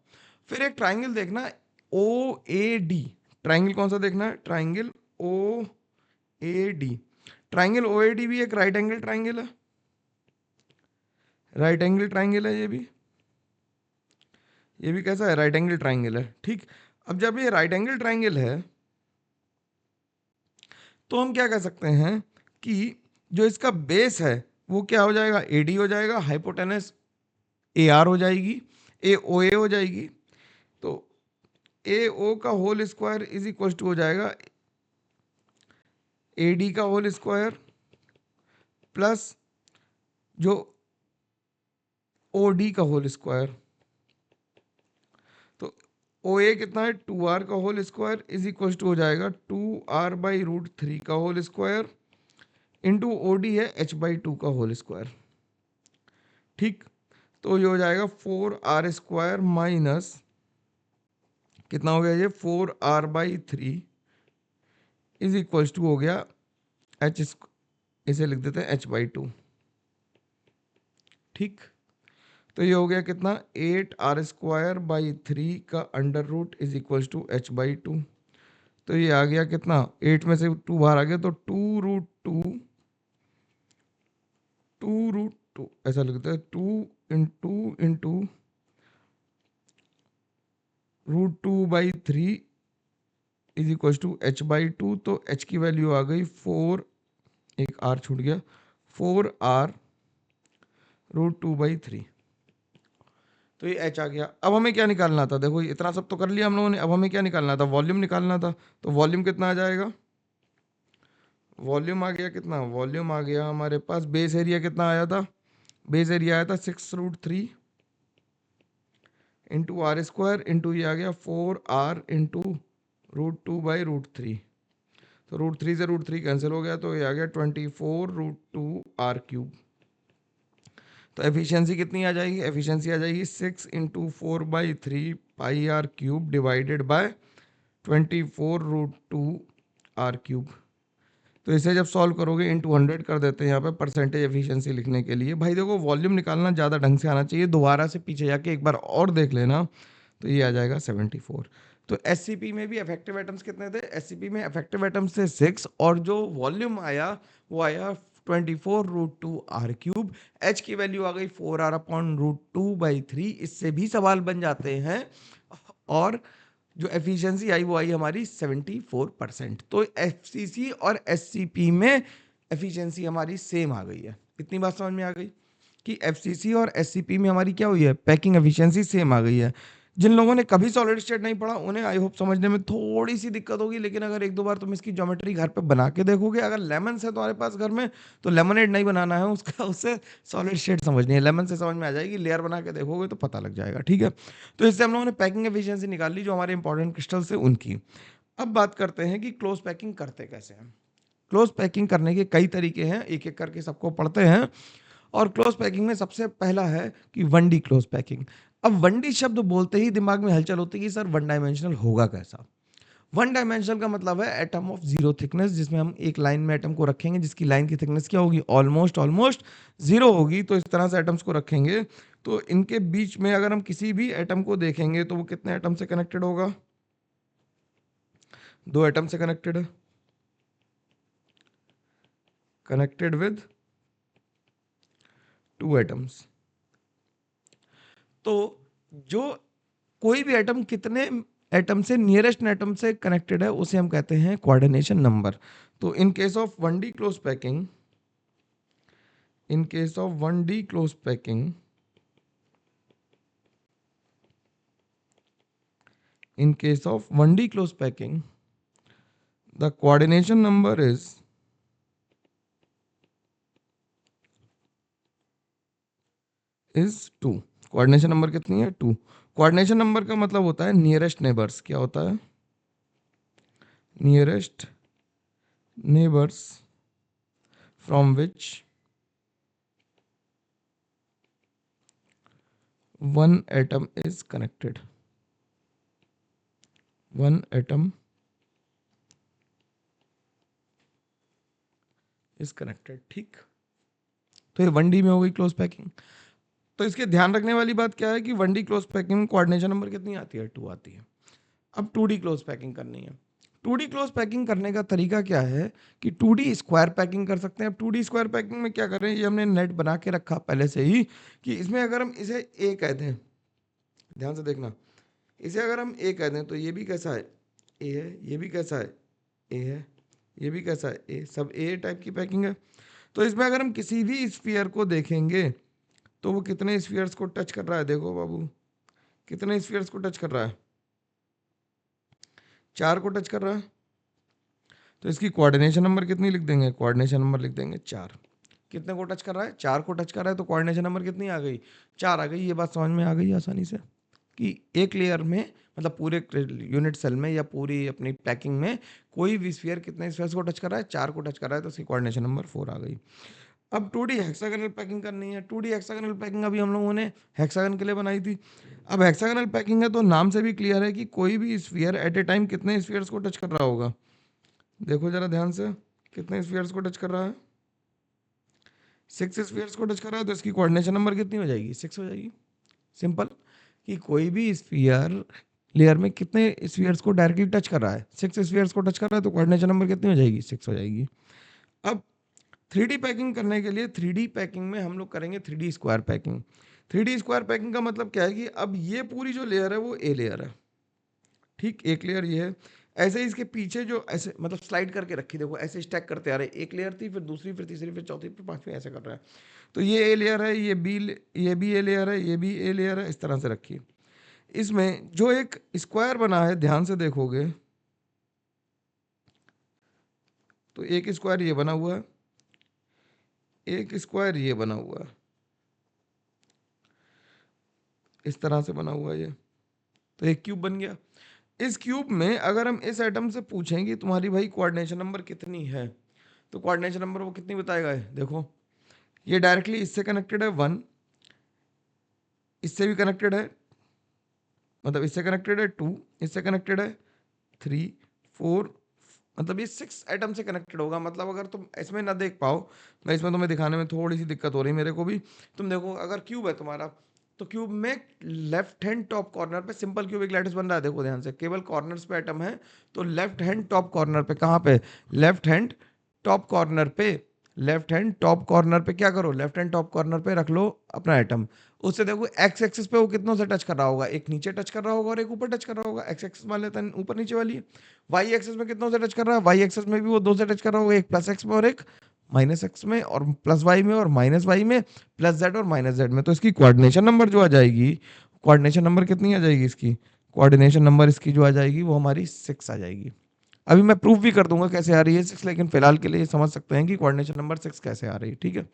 फिर एक ट्राइंगल देखना OAD, ट्राइंगल कौन सा देखना है, ट्राइंगल OAD। ट्राइंगल OAD भी एक राइट एंगल ट्राइंगल है, राइट एंगल ट्राइंगल है ये भी कैसा है, राइट एंगल ट्राइंगल है। ठीक, अब जब ये राइट एंगल ट्राइंगल है, तो हम क्या कह सकते हैं कि जो इसका बेस है वो क्या हो जाएगा, AD हो जाएगा, हाइपोटेनस AR हो जाएगी, AOA हो जाएगी, तो AO का whole square is equal to हो जाएगा AD का होल स्क्वायर प्लस जो OD का होल स्क्वायर। तो OA कितना है, 2r का whole square is equal to हो जाएगा 2r/√3 का होल स्क्वायर इंटू OD है h/2 का होल स्क्वायर। ठीक, तो ये हो जाएगा 4r² माइनस कितना हो गया, ये 4r/3 इज इक्वल टू हो गया h, इसे लिख देते हैं h/2। ठीक, तो ये हो गया कितना, 8r²/3 का under root is equal to h/2। तो ये आ गया कितना, 8 में से 2 बाहर आ गया, तो 2√2 ऐसा लिखते हैं, 2 √2/3 इज इक्वल टू h/2। तो h की वैल्यू आ गई 4, एक r छूट गया, 4r √2/3। तो ये एच आ गया। अब हमें क्या निकालना था, देखो इतना सब तो कर लिया हम लोगों ने, अब हमें क्या निकालना था, वॉल्यूम निकालना था। तो वॉल्यूम कितना आ जाएगा, वॉल्यूम आ गया कितना, वॉल्यूम आ गया हमारे पास, बेस एरिया कितना आया था, बेस एरिया आया था 6√3 इंटू आर स्क्वायर इंटू ये आ गया 4r इंटू √2/√3। तो √3 से √3 कैंसिल हो गया, तो ये आ गया 24√2r³। तो एफिशिएंसी कितनी आ जाएगी, एफिशिएंसी आ जाएगी 6 × 4/3 πr³ डिवाइडेड बाय 24√2r³। तो इसे जब सॉल्व करोगे इंटू 100 कर देते हैं यहाँ पे परसेंटेज एफिशिएंसी लिखने के लिए। भाई देखो वॉल्यूम निकालना ज़्यादा ढंग से आना चाहिए, दोबारा से पीछे जाके एक बार और देख लेना। तो ये आ जाएगा 74। तो एससीपी में भी इफेक्टिव एटम्स कितने थे, एससीपी में इफेक्टिव एटम्स थे 6, और जो वॉल्यूम आया वो आया 24√2r³। एच की वैल्यू आ गई 4r/√2/3। इससे भी सवाल बन जाते हैं। और जो एफिशिएंसी आई वो आई हमारी 74%। तो एफसीसी और एससीपी में एफिशिएंसी हमारी सेम आ गई है। इतनी बात समझ में आ गई कि एफसीसी और एससीपी में हमारी क्या हुई है, पैकिंग एफिशिएंसी सेम आ गई है। जिन लोगों ने कभी सॉलिड स्टेट नहीं पढ़ा उन्हें आई होप समझने में थोड़ी सी दिक्कत होगी, लेकिन अगर एक दो बार तुम इसकी ज्योमेट्री घर पे बना के देखोगे, अगर लेमन है तुम्हारे पास घर में, तो लेमनेड नहीं बनाना है उसका, उससे सॉलिड स्टेट समझनी है, लेमन से समझ में आ जाएगी, लेयर बना के देखोगे तो पता लग जाएगा। ठीक है, तो इससे हम लोगों ने पैकिंग एफिशिएंसी निकाल ली जो हमारे इंपॉर्टेंट क्रिस्टल्स है उनकी। अब बात करते हैं कि क्लोज पैकिंग करते कैसे हैं। क्लोज पैकिंग करने के कई तरीके हैं, एक एक करके सबको पढ़ते हैं। और क्लोज पैकिंग में सबसे पहला है कि 1D क्लोज पैकिंग। अब 1D शब्द बोलते ही दिमाग में हलचल होती है कि सर वन डायमेंशनल होगा कैसा। वन डायमेंशनल का मतलब है एटम ऑफ जीरो थिकनेस, जिसमें हम एक लाइन में एटम को रखेंगे जिसकी लाइन की थिकनेस क्या होगी, ऑलमोस्ट ऑलमोस्ट जीरो होगी। तो इस तरह से एटम्स को रखेंगे, तो इनके बीच में अगर हम किसी भी एटम को देखेंगे तो वो कितने एटम से कनेक्टेड होगा, दो एटम से कनेक्टेड है, कनेक्टेड विद टू एटम्स। तो जो कोई भी एटम कितने एटम से, नियरेस्ट एटम से कनेक्टेड है, उसे हम कहते हैं कोऑर्डिनेशन नंबर। तो इन case of 1D close packing, in case of 1D close packing, in case of 1D close packing, the coordination number is 2। Coordination number कितनी है, 2। कोऑर्डिनेशन नंबर का मतलब होता है नियरेस्ट नेबर्स। क्या होता है, nearest neighbours from which one atom is connected, one atom is connected. ठीक, तो ये 1D में हो गई क्लोज पैकिंग। तो इसके ध्यान रखने वाली बात क्या है कि 1D क्लोज पैकिंग में कोऑर्डिनेशन नंबर कितनी आती है, 2 आती है। अब 2D क्लोज पैकिंग करनी है। 2D क्लोज पैकिंग करने का तरीका क्या है कि 2D स्क्वायर पैकिंग कर सकते हैं। अब 2D स्क्वायर पैकिंग में क्या कर रहे हैं, ये हमने नेट बना के रखा पहले से ही कि इसमें अगर हम इसे ए कह दें, ध्यान से देखना, इसे अगर हम ए कह दें तो ये भी कैसा है, ए है, ये भी कैसा है, ए है, ये भी कैसा है, ए, सब ए टाइप की पैकिंग है। तो इसमें अगर हम किसी भी स्फीयर को देखेंगे तो वो कितने स्फीयर्स को टच कर रहा है, देखो बाबू कितने स्फीयर्स को टच कर रहा है, 4 को टच कर रहा है। तो इसकी कोऑर्डिनेशन नंबर कितनी लिख देंगे, कोऑर्डिनेशन नंबर लिख देंगे 4। कितने को टच कर रहा है, 4 को टच कर रहा है, तो कोऑर्डिनेशन नंबर कितनी आ गई, 4 आ गई। ये बात समझ में आ गई आसानी से कि एक लेयर में, मतलब पूरे यूनिट सेल में या पूरी अपनी पैकिंग में कोई भी स्फीयर कितने स्फीयर्स को टच कर रहा है, 4 को टच कर रहा है, तो इसकी कोऑर्डिनेशन नंबर 4 आ गई। अब 2D हेक्सागोनल पैकिंग करनी है। 2D हेक्सागोनल पैकिंग अभी हम लोगों ने हेक्सागन के लिए बनाई थी। अब हेक्सागोनल पैकिंग है तो नाम से भी क्लियर है कि कोई भी स्फीयर एट ए टाइम कितने स्फीयर्स को टच कर रहा होगा, देखो जरा ध्यान से, कितने स्फीयर्स को टच कर रहा है, 6 स्फीयर्स को टच कर रहा है, तो इसकी कोऑर्डिनेशन नंबर कितनी हो जाएगी, 6 हो जाएगी। सिंपल, कि कोई भी स्फीयर लेयर में कितने स्फीयर्स को डायरेक्टली टच कर रहा है, 6 स्फीयर्स को टच कर रहा है, तो कोऑर्डिनेशन नंबर कितनी हो जाएगी, 6 हो जाएगी। अब 3D पैकिंग करने के लिए 3D पैकिंग में हम लोग करेंगे 3D square packing. 3D square packing का मतलब क्या है कि अब ये पूरी जो लेयर है वो ए लेयर है, ठीक, एक लेयर ये है। ऐसे ही इसके पीछे जो ऐसे मतलब स्लाइड करके रखी, देखो ऐसे स्टैक करते आ रहे, एक लेयर थी, फिर दूसरी, फिर तीसरी, फिर चौथी, फिर पांचवी, ऐसे कर रहा है। तो ये ए लेयर है, ये भी ए लेयर है, ये भी ए लेयर है, इस तरह से रखिए। इसमें जो एक स्क्वायर बना है, ध्यान से देखोगे तो एक स्क्वायर ये बना हुआ है, एक स्क्वायर ये बना हुआ है, इस तरह से बना हुआ है ये। तो एक क्यूब बन गया। इस क्यूब में अगर हम इस एटम से पूछें कि तुम्हारी भाई कोऑर्डिनेशन नंबर कितनी है, तो कोऑर्डिनेशन नंबर वो कितनी बताएगा है? देखो ये डायरेक्टली इससे कनेक्टेड है 1, इससे भी कनेक्टेड है, मतलब इससे कनेक्टेड है 2, इससे कनेक्टेड है 3, 4, मतलब ये 6 एटम से कनेक्टेड होगा। मतलब अगर तुम इसमें ना देख पाओ, मैं इसमें तुम्हें दिखाने में थोड़ी सी दिक्कत हो रही है मेरे को भी। तुम देखो अगर क्यूब है तुम्हारा, तो क्यूब में लेफ्ट हैंड टॉप कॉर्नर पे सिंपल क्यूबिक लैटिस बन रहा है, देखो ध्यान से, केवल कॉर्नर्स पे एटम है। तो लेफ्ट हैंड टॉप कॉर्नर पे, कहाँ पे? लेफ्ट हैंड टॉप कॉर्नर पे, लेफ्ट हैंड टॉप कॉर्नर पे क्या करो, लेफ्ट हैंड टॉप कॉर्नर पे रख लो अपना एटम। उससे देखो एक्स एक्सिस पे वो कितनों से टच कर रहा होगा, एक नीचे टच कर रहा होगा और एक ऊपर टच कर रहा होगा। एक्स एक्सिस मान लेते हैं ऊपर नीचे वाली है। वाई एक्सिस में कितनों से टच कर रहा है, वाई एक्सिस में भी वो दो से टच कर रहा होगा, एक प्लस एक्स में और एक माइनस एक्स में, और प्लस वाई में और माइनस वाई में, प्लस जेड और माइनस जेड में। तो इसकी कोऑर्डिनेशन नंबर जो आ जाएगी, कोऑर्डिनेशन नंबर कितनी आ जाएगी इसकी, कोऑर्डिनेशन नंबर इसकी जो आ जाएगी वो हमारी 6 आ जाएगी। अभी मैं प्रूफ भी कर दूंगा कैसे आ रही है 6, लेकिन फिलहाल के लिए ये समझ सकते हैं कि कोऑर्डिनेशन नंबर 6 कैसे आ रही है, ठीक है।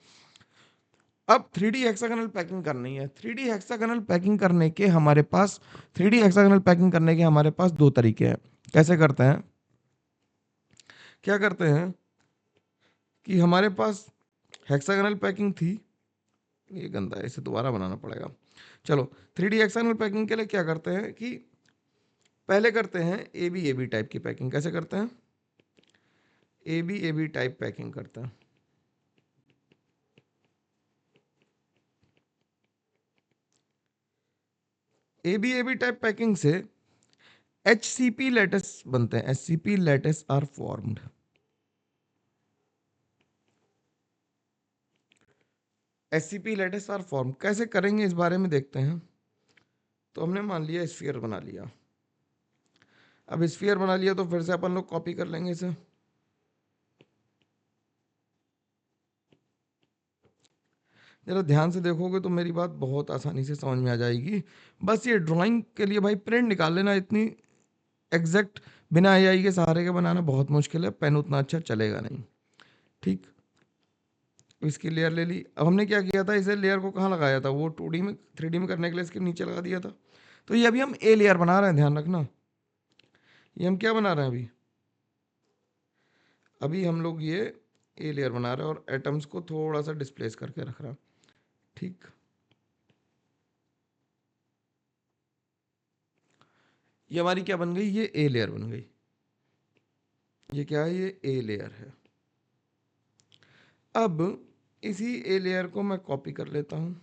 अब 3D हेक्सागोनल पैकिंग करनी है। 3D हेक्सागोनल पैकिंग करने के हमारे पास 3D हेक्सागोनल पैकिंग करने के हमारे पास दो तरीके हैं। कैसे करते हैं, क्या करते हैं कि हमारे पास हेक्सागोनल पैकिंग थी, ये गंदा है, इसे दोबारा बनाना पड़ेगा। चलो 3D हेक्सागोनल पैकिंग के लिए क्या करते हैं कि पहले करते हैं ए बी टाइप की पैकिंग। कैसे करते हैं, ए बी टाइप पैकिंग करते हैं। ए बी टाइप पैकिंग से HCP लैटिस बनते हैं, HCP lattice are formed. SCP lattice are form कैसे करेंगे इस बारे में देखते हैं। तो हमने मान लिया स्फीयर बना लिया। अब स्फीयर बना लिया तो फिर से अपन लोग कॉपी कर लेंगे इसे। जरा ध्यान से देखोगे तो मेरी बात बहुत आसानी से समझ में आ जाएगी। बस ये ड्राइंग के लिए भाई प्रिंट निकाल लेना, इतनी एग्जैक्ट बिना AI के सहारे के बनाना बहुत मुश्किल है, पेन उतना अच्छा चलेगा नहीं, ठीक। इसकी लेयर ले ली। अब हमने क्या किया था, इसे लेयर को कहाँ लगाया था, वो 2D में 3D में करने के लिए इसके नीचे लगा दिया था। तो ये अभी हम ए लेयर बना रहे हैं, ध्यान रखना। ये हम क्या बना रहे हैं अभी, अभी हम लोग ये ए लेयर बना रहे हैं और एटम्स को थोड़ा सा डिस्प्लेस करके रख रहा है, ठीक। ये हमारी क्या बन गई, ये ए लेयर बन गई। ये क्या है, ये ए लेयर है। अब इसी ए लेयर को मैं कॉपी कर लेता हूं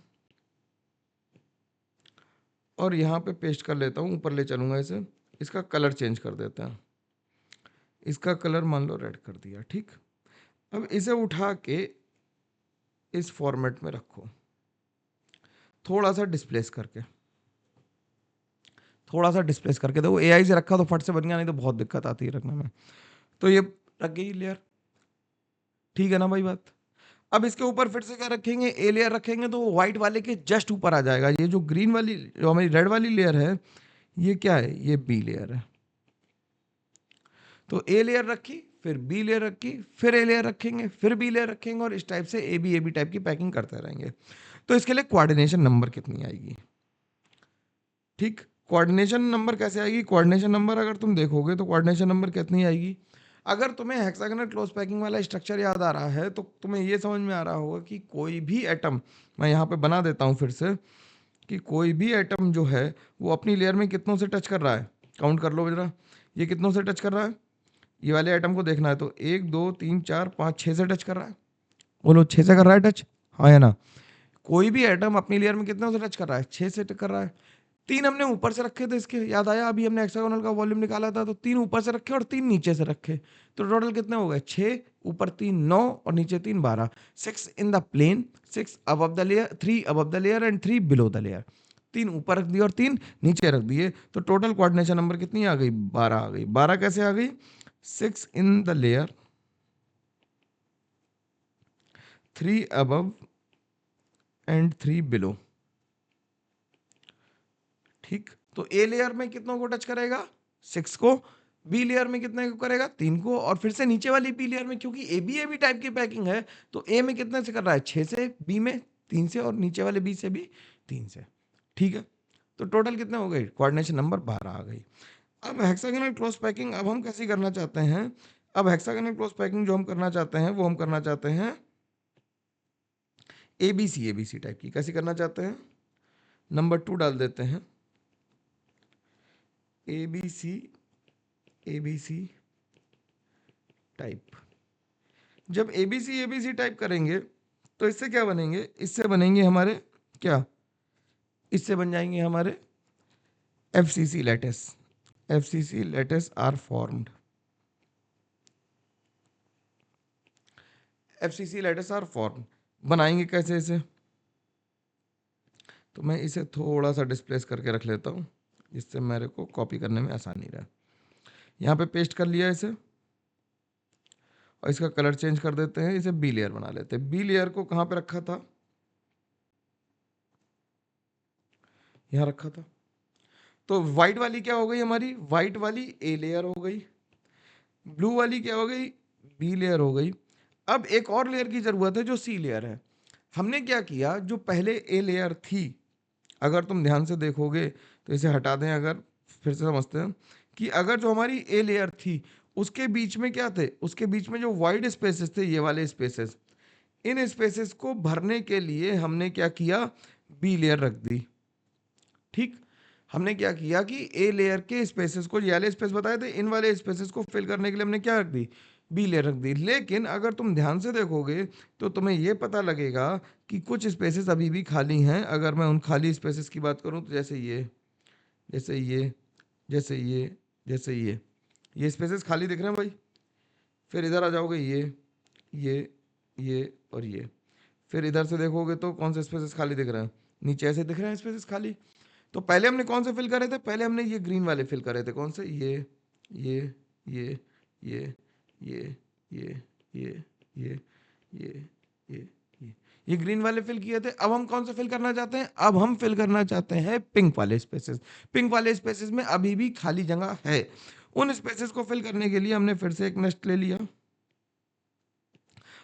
और यहां पे पेस्ट कर लेता हूं, ऊपर ले चलूंगा इसे। इसका कलर चेंज कर देते हैं, इसका कलर मान लो रेड कर दिया, ठीक। अब इसे उठा के इस फॉर्मेट में रखो, थोड़ा सा डिस्प्लेस करके, थोड़ा सा डिस्प्लेस करके। देखो AI से रखा तो फट से बन गया, नहीं तो बहुत दिक्कत आती है रखने में। तो ये रख गई लेयर, ठीक है ना भाई बात। अब इसके ऊपर फिर से क्या रखेंगे, ए लेयर रखेंगे, तो व्हाइट वाले के जस्ट ऊपर आ जाएगा। ये जो ग्रीन वाली, जो हमारी रेड वाली लेयर है, ये क्या है, ये बी लेयर है। तो ए लेयर रखी, फिर बी लेयर रखी, फिर ए लेयर रखेंगे, फिर बी लेयर रखेंगे, और इस टाइप से ए बी टाइप की पैकिंग करते रहेंगे। तो इसके लिए कोऑर्डिनेशन नंबर कितनी आएगी, ठीक। कोऑर्डिनेशन नंबर कैसे आएगी, कोऑर्डिनेशन नंबर अगर तुम देखोगे तो कोऑर्डिनेशन नंबर कितनी आएगी। अगर तुम्हें हेक्सागोनल क्लोज पैकिंग वाला स्ट्रक्चर याद आ रहा है तो तुम्हें ये समझ में आ रहा होगा कि कोई भी एटम, मैं यहाँ पे बना देता हूँ फिर से, कि कोई भी एटम जो है वो अपनी लेयर में कितनों से टच कर रहा है, काउंट कर लो जरा, ये कितनों से टच कर रहा है। ये वाले एटम को देखना है तो 1 2 3 4 5 6 से टच कर रहा है। बोलो 6 से कर रहा है टच, हाँ या ना। कोई भी एटम अपनी लेयर में कितनों से टच कर रहा है, 6 से कर रहा है। 3 हमने ऊपर से रखे थे, इसके याद आया, अभी हमने हेक्सागोनल का वॉल्यूम निकाला था, तो 3 ऊपर से रखे और 3 नीचे से रखे। तो टोटल कितने हो गए, 6 ऊपर 3 9 और नीचे 3 12। 6 in the plane, 6 above the layer, 3 above the layer and 3 below the layer. 3 ऊपर रख दिए और 3 नीचे रख दिए, तो टोटल कोऑर्डिनेशन नंबर कितनी आ गई? 12 आ गई। 12 कैसे आ गई? 6 in the layer, 3 above and 3 below. ठीक, तो ए लेयर में कितनों को टच करेगा? 6 को। बी लेयर में कितने को करेगा? 3 को। और फिर से नीचे वाली बी लेयर में, क्योंकि ए बी टाइप की पैकिंग है, तो ए में कितने से कर रहा है? 6 से, बी में 3 से, और नीचे वाले बी से भी 3 से। ठीक है, तो टोटल कितने हो गए? कोऑर्डिनेशन नंबर 12 आ गई। अब हेक्सागोनल क्लोज पैकिंग अब हम कैसी करना चाहते हैं? अब हेक्सागोनल क्लोज पैकिंग जो हम करना चाहते हैं, वो हम करना चाहते हैं एबीसी टाइप की। कैसी करना चाहते हैं? नंबर 2 डाल देते हैं, एबीसी एबीसी टाइप। जब एबीसी टाइप करेंगे तो इससे क्या बनेंगे? इससे बनेंगे हमारे क्या? इससे बन जाएंगे हमारे FCC lattice. FCC lattice are formed. FCC lattice are form बनाएंगे कैसे इसे? तो मैं इसे थोड़ा सा डिस्प्लेस करके रख लेता हूँ, जिससे मेरे को कॉपी करने में आसानी रहे। यहाँ पे पेस्ट कर लिया इसे, और इसका कलर चेंज कर देते हैं, इसे बी लेयर बना लेते हैं। बी लेयर को कहाँ पे रखा था? यहाँ रखा था। तो व्हाइट वाली क्या हो गई हमारी? व्हाइट वाली ए लेयर हो गई। ब्लू वाली क्या हो गई? बी लेयर हो गई। अब एक और लेयर की जरूरत है जो सी लेयर है। हमने क्या किया, जो पहले ए लेयर थी, अगर तुम ध्यान से देखोगे तो इसे हटा दें, अगर फिर से समझते हैं कि अगर जो हमारी ए लेयर थी उसके बीच में क्या थे? उसके बीच में जो वाइड स्पेसेस थे, ये वाले स्पेसेस, इन स्पेसेस को भरने के लिए हमने क्या किया? बी लेयर रख दी। ठीक, हमने क्या किया कि ए लेयर के स्पेसेस को, ये वाले स्पेस बताए थे, इन वाले स्पेसेस को फिल करने के लिए हमने क्या रख दी? बी लेयर रख दी। लेकिन अगर तुम ध्यान से देखोगे तो तुम्हें यह पता लगेगा कि कुछ स्पेसेस अभी भी खाली हैं। अगर मैं उन खाली स्पेसेस की बात करूं तो जैसे ये, जैसे ये, जैसे जैसे ये स्पेसेस खाली दिख रहे हैं भाई। फिर इधर आ जाओगे, ये ये और ये। फिर इधर से देखोगे तो कौन से स्पेसेस खाली दिख रहे हैं? नीचे ऐसे दिख रहे हैं स्पेसेस खाली। तो पहले हमने कौन से फिल करे थे? पहले हमने ये ग्रीन वाले फिल करे थे। कौन से? ये ये ये ये ये ये ये ये ये ये ग्रीन वाले फिल किए थे। अब हम कौन से फिल करना चाहते हैं? अब हम फिल करना चाहते हैं पिंक वाले स्पेसेस। पिंक वाले स्पेसेस में अभी भी खाली जगह है। उन स्पेसेस को फिल करने के लिए हमने फिर से एक नेक्स्ट ले लिया,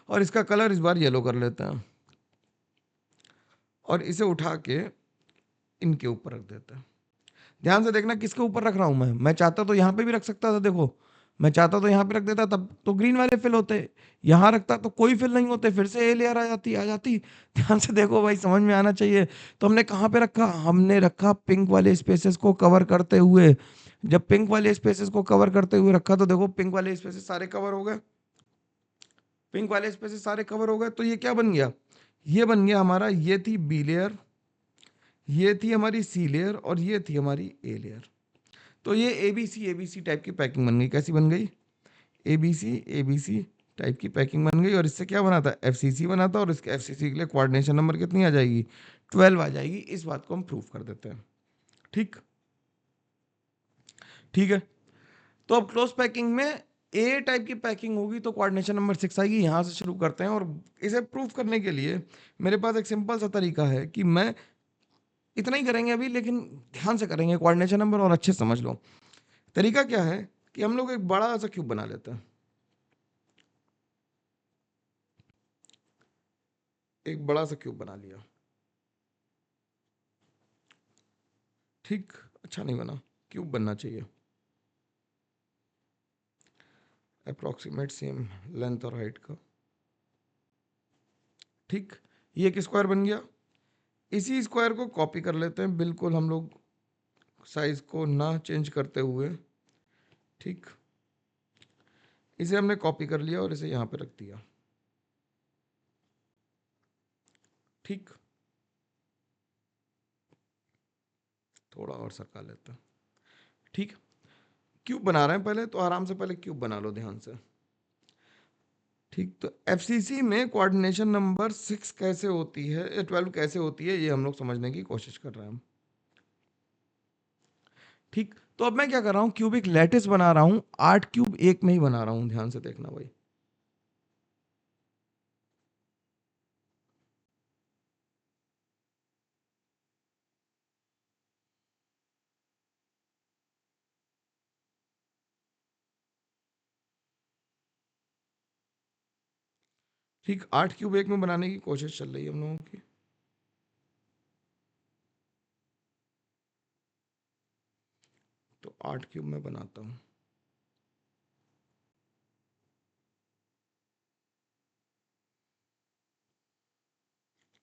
और इसका कलर इस बार येलो कर लेते हैं, और इसे उठा के इनके ऊपर रख देते हैं। ध्यान से देखना किसके ऊपर रख रहा हूं मैं चाहता तो यहां पे भी रख सकता था। देखो, मैं चाहता तो यहां पे रख देता, तब तो ग्रीन वाले फिल होते। यहां रखता तो कोई फिल नहीं होते, फिर से ए लेयर आ जाती। ध्यान से देखो भाई, समझ में आना चाहिए। तो हमने कहां पे रखा? हमने रखा पिंक वाले स्पेसेस को कवर करते हुए। जब पिंक वाले स्पेसेस को कवर करते हुए रखा तो देखो पिंक वाले स्पेसेस सारे कवर हो गए। पिंक वाले स्पेसेस सारे कवर हो गए, तो ये क्या बन गया? ये बन गया हमारा, ये थी बी लेयर, ये थी हमारी सी लेयर, और ये थी हमारी ए लेयर। तो ये एबीसी टाइप की पैकिंग बन गई। कैसी बन गई? एबीसी टाइप की पैकिंग बन गई। और इससे क्या बना था? एफसीसी बना था। और इसके एफसीसी के लिए कोऑर्डिनेशन नंबर कितनी आ जाएगी? 12 आ जाएगी। इस बात को हम प्रूव कर देते हैं। ठीक, ठीक है। तो अब क्लोज पैकिंग में ए टाइप की पैकिंग होगी तो कोऑर्डिनेशन नंबर 6 आएगी। यहां से शुरू करते हैं, और इसे प्रूव करने के लिए मेरे पास एक सिंपल सा तरीका है कि मैं इतना ही करेंगे अभी, लेकिन ध्यान से करेंगे कोऑर्डिनेशन नंबर, और अच्छे से समझ लो। तरीका क्या है कि हम लोग एक बड़ा सा क्यूब बना लेते हैं। एक बड़ा सा क्यूब बना लिया। ठीक, अच्छा नहीं बना, क्यूब बनना चाहिए, अप्रोक्सीमेट सेम लेंथ और हाइट का। ठीक, ये एक स्क्वायर बन गया। इसी स्क्वायर को कॉपी कर लेते हैं, बिल्कुल हम लोग साइज को ना चेंज करते हुए। ठीक, इसे हमने कॉपी कर लिया और इसे यहां पे रख दिया। ठीक, थोड़ा और सरका लेते हैं। ठीक, क्यूब बना रहे हैं पहले, तो आराम से पहले क्यूब बना लो ध्यान से। ठीक, तो एफसीसी में कोऑर्डिनेशन नंबर 6 कैसे होती है, 12 कैसे होती है, ये हम लोग समझने की कोशिश कर रहे हैं। ठीक, तो अब मैं क्या कर रहा हूँ, क्यूबिक लैटिस बना रहा हूँ, 8 क्यूब एक में ही बना रहा हूँ, ध्यान से देखना भाई। ठीक, 8 क्यूब एक में बनाने की कोशिश चल रही है हम लोगों की। तो 8 क्यूब में बनाता हूँ।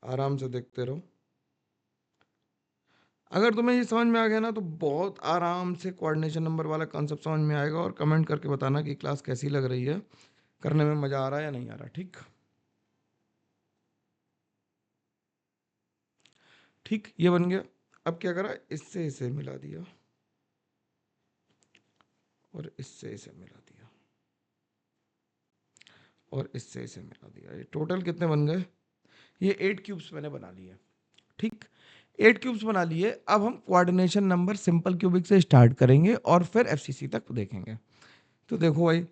आराम से देखते रहो। अगर तुम्हें ये समझ में आ गया ना, तो बहुत आराम से कोऑर्डिनेशन नंबर वाला कॉन्सेप्ट समझ में आएगा, और कमेंट करके बताना कि क्लास कैसी लग रही है, करने में मजा आ रहा है या नहीं आ रहा। ठीक, ठीक, ये बन गया। अब क्या करा, इससे इसे मिला दिया, और इससे इसे मिला दिया, और इससे इसे मिला दिया। ये टोटल कितने बन गए, ये 8 क्यूब्स मैंने बना लिए। ठीक, 8 क्यूब्स बना लिए। अब हम कोऑर्डिनेशन नंबर सिंपल क्यूबिक से स्टार्ट करेंगे और फिर एफसीसी तक देखेंगे। तो देखो भाई,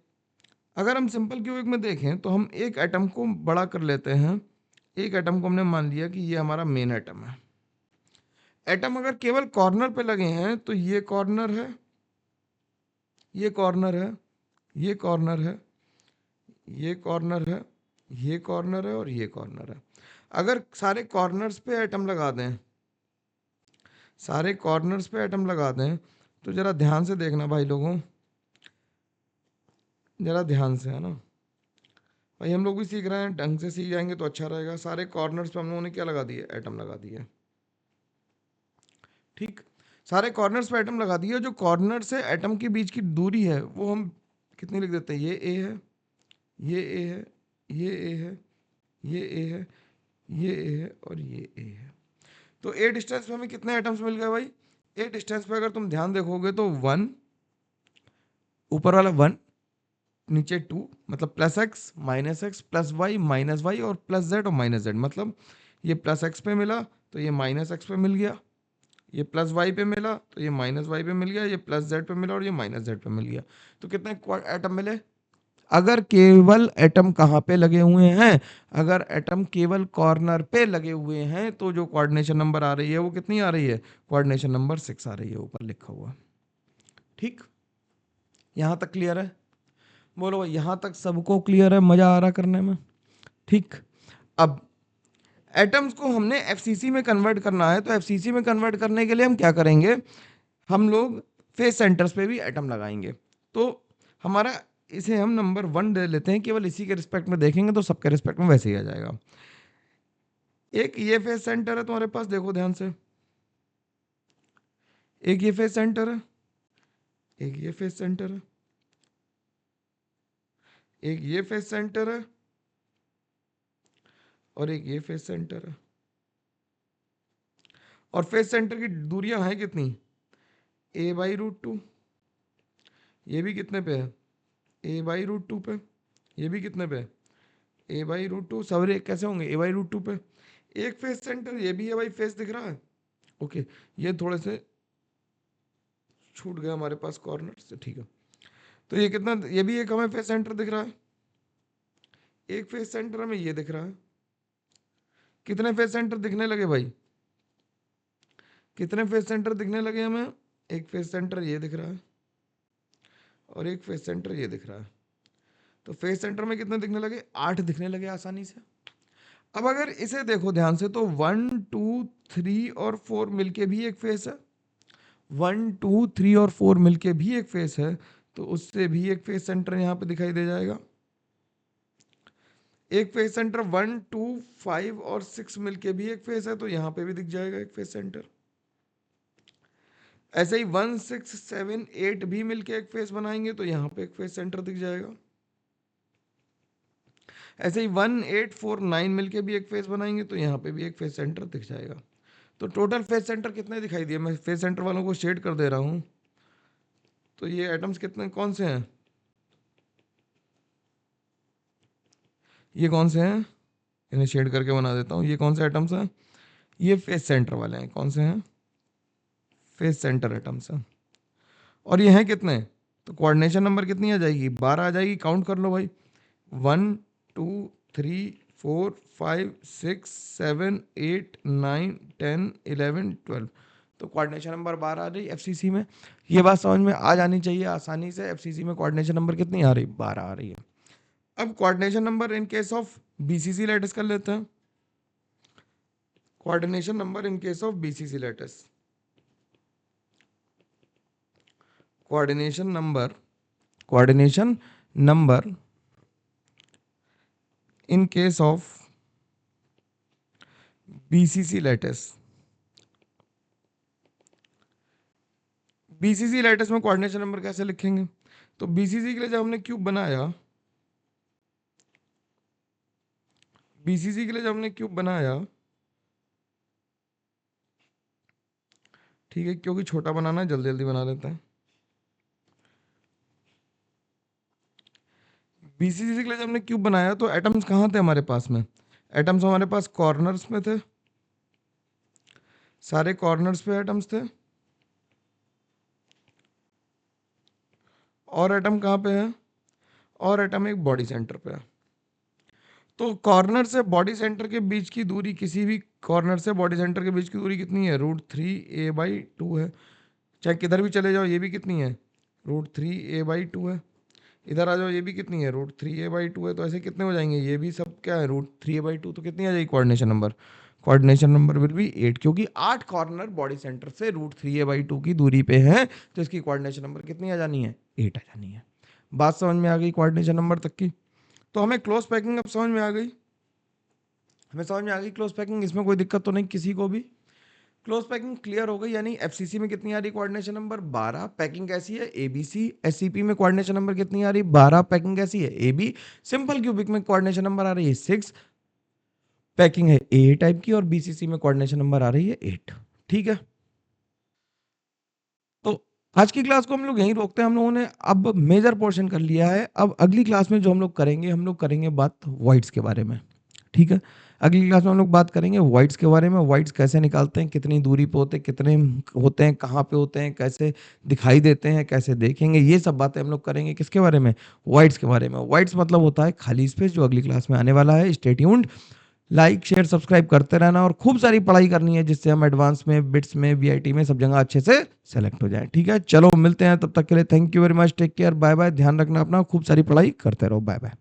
अगर हम सिंपल क्यूबिक में देखें तो हम एक एटम को बड़ा कर लेते हैं। एक एटम को हमने मान लिया कि ये हमारा मेन एटम है। एटम अगर केवल कॉर्नर पे लगे हैं तो ये कॉर्नर है, ये कॉर्नर है, ये कॉर्नर है, ये कॉर्नर है, ये कॉर्नर है, और ये कॉर्नर है। अगर सारे कॉर्नर्स पे एटम लगा दें, सारे कॉर्नर्स पे एटम लगा दें, तो जरा ध्यान से देखना भाई लोगों, जरा ध्यान से, है ना भाई, हम लोग भी सीख रहे हैं, ढंग से सीख जाएंगे तो अच्छा रहेगा। सारे कॉर्नर्स पे हम लोगों ने क्या लगा दिए, एटम लगा दिए। ठीक, सारे कॉर्नर्स पे एटम लगा दिए। जो कॉर्नर से एटम के बीच की दूरी है वो हम कितनी लिख देते हैं, ये ए है, ये ए है, ये ए है, ये ए है, ये ए है, और ये ए है। तो ए डिस्टेंस पे हमें कितने एटम्स मिल गए भाई, ए डिस्टेंस पे अगर तुम ध्यान देखोगे तो 1, ऊपर वाला 1, नीचे 2, मतलब plus x minus x plus y minus y और प्लस जेड और माइनस जेड। मतलब ये प्लस एक्स पे मिला तो ये माइनस एक्स पे मिल गया, ये प्लस वाई पे मिला तो ये माइनस वाई पे मिल गया, ये प्लस जेड पे मिला और ये माइनस जेड पे मिल गया। तो कितने एटम मिले, अगर केवल एटम कहाँ पे लगे हुए हैं, अगर एटम केवल कॉर्नर पे लगे हुए हैं, तो जो कोऑर्डिनेशन नंबर आ रही है वो कितनी आ रही है, कोऑर्डिनेशन नंबर 6 आ रही है, ऊपर लिखा हुआ। ठीक, यहाँ तक क्लियर है, बोलो भाई यहाँ तक सबको क्लियर है, मजा आ रहा करने में। ठीक, अब एटम्स को हमने एफसीसी में कन्वर्ट करना है, तो एफसीसी में कन्वर्ट करने के लिए हम क्या करेंगे, हम लोग फेस सेंटर्स पे भी एटम लगाएंगे। तो हमारा, इसे हम नंबर 1 दे लेते हैं, केवल इसी के रिस्पेक्ट में देखेंगे तो सबके रिस्पेक्ट में वैसे ही आ जाएगा। एक ये फेस सेंटर है तुम्हारे पास, देखो ध्यान से, एक ये फेस सेंटर है, एक ये फेस सेंटर है, एक ये फेस सेंटर है, और एक ये फेस सेंटर है। और फेस सेंटर की दूरियां हैं कितनी, a/√2, ये भी कितने पे है, a/√2 पे, ये भी कितने पे है, a/√2। सवरे कैसे होंगे, a/√2 पे। एक फेस सेंटर ये भी है भाई, फेस दिख रहा है, ओके। ये थोड़े से छूट गया हमारे पास कॉर्नर से, ठीक है। तो ये कितना, ये भी एक हमें फेस सेंटर दिख रहा है, एक फेस सेंटर हमें ये दिख रहा है। कितने फेस सेंटर दिखने लगे भाई, कितने फेस सेंटर दिखने लगे हमें, एक फेस सेंटर ये दिख रहा है, और एक फेस सेंटर ये दिख रहा है। तो फेस सेंटर में कितने दिखने लगे, 8 दिखने लगे आसानी से। अब अगर इसे देखो ध्यान से, तो 1 2 3 और 4 मिलके भी एक फेस है, 1 2 3 और 4 मिलके भी एक फेस है, तो उससे भी एक फेस सेंटर यहाँ पे दिखाई दे जाएगा। एक फेस सेंटर 1 2 5 और 6 मिलके भी एक फेस है, तो यहाँ पे भी दिख जाएगा एक फेस सेंटर। ऐसे ही 1 6 7 8 भी मिलके एक फेस बनाएंगे, तो यहाँ पे एक फेस सेंटर दिख जाएगा। ऐसे ही 1 8 4 9 मिलके भी एक फेस बनाएंगे, तो यहाँ पे भी एक फेस सेंटर दिख जाएगा। तो टोटल फेस सेंटर कितने दिखाई दिए, मैं फेस सेंटर वालों को शेड कर दे रहा हूँ। तो ये एटम्स कितने, कौन से हैं, ये कौन से हैं, इन्हें शेड करके बना देता हूँ। ये कौन से एटम्स हैं, ये फेस सेंटर वाले हैं। कौन से हैं, फेस सेंटर एटम्स हैं। और ये हैं कितने, तो कोऑर्डिनेशन नंबर कितनी आ जाएगी, 12 आ जाएगी। काउंट कर लो भाई, 1 2 3 4 5 6 7 8 9 10 11 12, तो कोऑर्डिनेशन नंबर 12 आ रही एफसीसी में। ये बात समझ में आ जानी चाहिए आसानी से, एफसीसी में कोऑर्डिनेशन नंबर कितनी आ रही, 12 आ रही है। अब coordination number in case of BCC lattice कर लेते हैं। Coordination number in case of BCC lattice, coordination number in case of BCC lattice, BCC lattice में कोऑर्डिनेशन नंबर कैसे लिखेंगे, तो बीसीसी के लिए जब हमने क्यूब बनाया, बीसीसी के लिए जब हमने क्यूब बनाया, ठीक है, क्योंकि छोटा बनाना है जल्दी जल्दी बना लेते हैं। बीसीसी के लिए जब हमने क्यूब बनाया तो एटम्स कहाँ थे हमारे पास में, एटम्स हमारे पास कॉर्नर्स में थे, सारे कॉर्नर्स पे एटम्स थे, और एटम कहाँ पे है, और एटम एक बॉडी सेंटर पे है। तो कॉर्नर से बॉडी सेंटर के बीच की दूरी, किसी भी कॉर्नर से बॉडी सेंटर के बीच की दूरी कितनी है, √3a/2 है। चाहे किधर भी चले जाओ ये भी कितनी है, √3a/2 है। इधर आ जाओ ये भी कितनी है, √3a/2 है। तो ऐसे कितने हो जाएंगे, ये भी सब क्या है, √3a/2। तो कितनी आ जाएगी coordination number, coordination number will be 8, क्योंकि 8 कॉर्नर बॉडी सेंटर से √3a/2 की दूरी पे हैं, तो इसकी कोऑर्डिनेशन नंबर कितनी आ जानी है, 8 आ जानी है। बात समझ में आ गई कोऑर्डिनेशन नंबर तक की। तो हमें क्लोज पैकिंग अब समझ में आ गई, हमें समझ में आ गई क्लोज पैकिंग, इसमें कोई दिक्कत तो नहीं किसी को भी। क्लोज पैकिंग क्लियर हो गई, यानी एफसीसी में कितनी आ रही कोऑर्डिनेशन नंबर, 12। पैकिंग कैसी है, एबीसी। एससीपी में कोऑर्डिनेशन नंबर कितनी आ रही, 12। पैकिंग कैसी है, एबी। सिंपल क्यूबिक में कोऑर्डिनेशन नंबर आ रही है 6। पैकिंग है ए टाइप की, और बीसीसी में कोऑर्डिनेशन नंबर आ रही है 8। ठीक है, तो आज की क्लास को हम लोग यहीं रोकते हैं। हम लोगों ने अब मेजर पोर्शन कर लिया है। अब अगली क्लास में जो हम लोग करेंगे बात वाइड्स के बारे में। ठीक है, अगली क्लास में हम लोग बात करेंगे वाइड्स के बारे में, वाइड्स कैसे निकालते हैं, कितनी दूरी पे होते हैं, कितने होते हैं, कहाँ पे होते हैं, कैसे दिखाई देते हैं, कैसे देखेंगे, ये सब बातें हम लोग करेंगे। किसके बारे में, वाइड्स के बारे में। वाइड्स मतलब होता है खाली स्पेस, जो अगली क्लास में आने वाला है। Stay tuned, like share subscribe करते रहना, और खूब सारी पढ़ाई करनी है, जिससे हम एडवांस में, बिट्स में, वीआईटी में, सब जगह अच्छे से सेलेक्ट हो जाए। ठीक है, चलो मिलते हैं, तब तक के लिए thank you very much, take care, bye bye, ध्यान रखना अपना, खूब सारी पढ़ाई करते रहो, बाय बाय।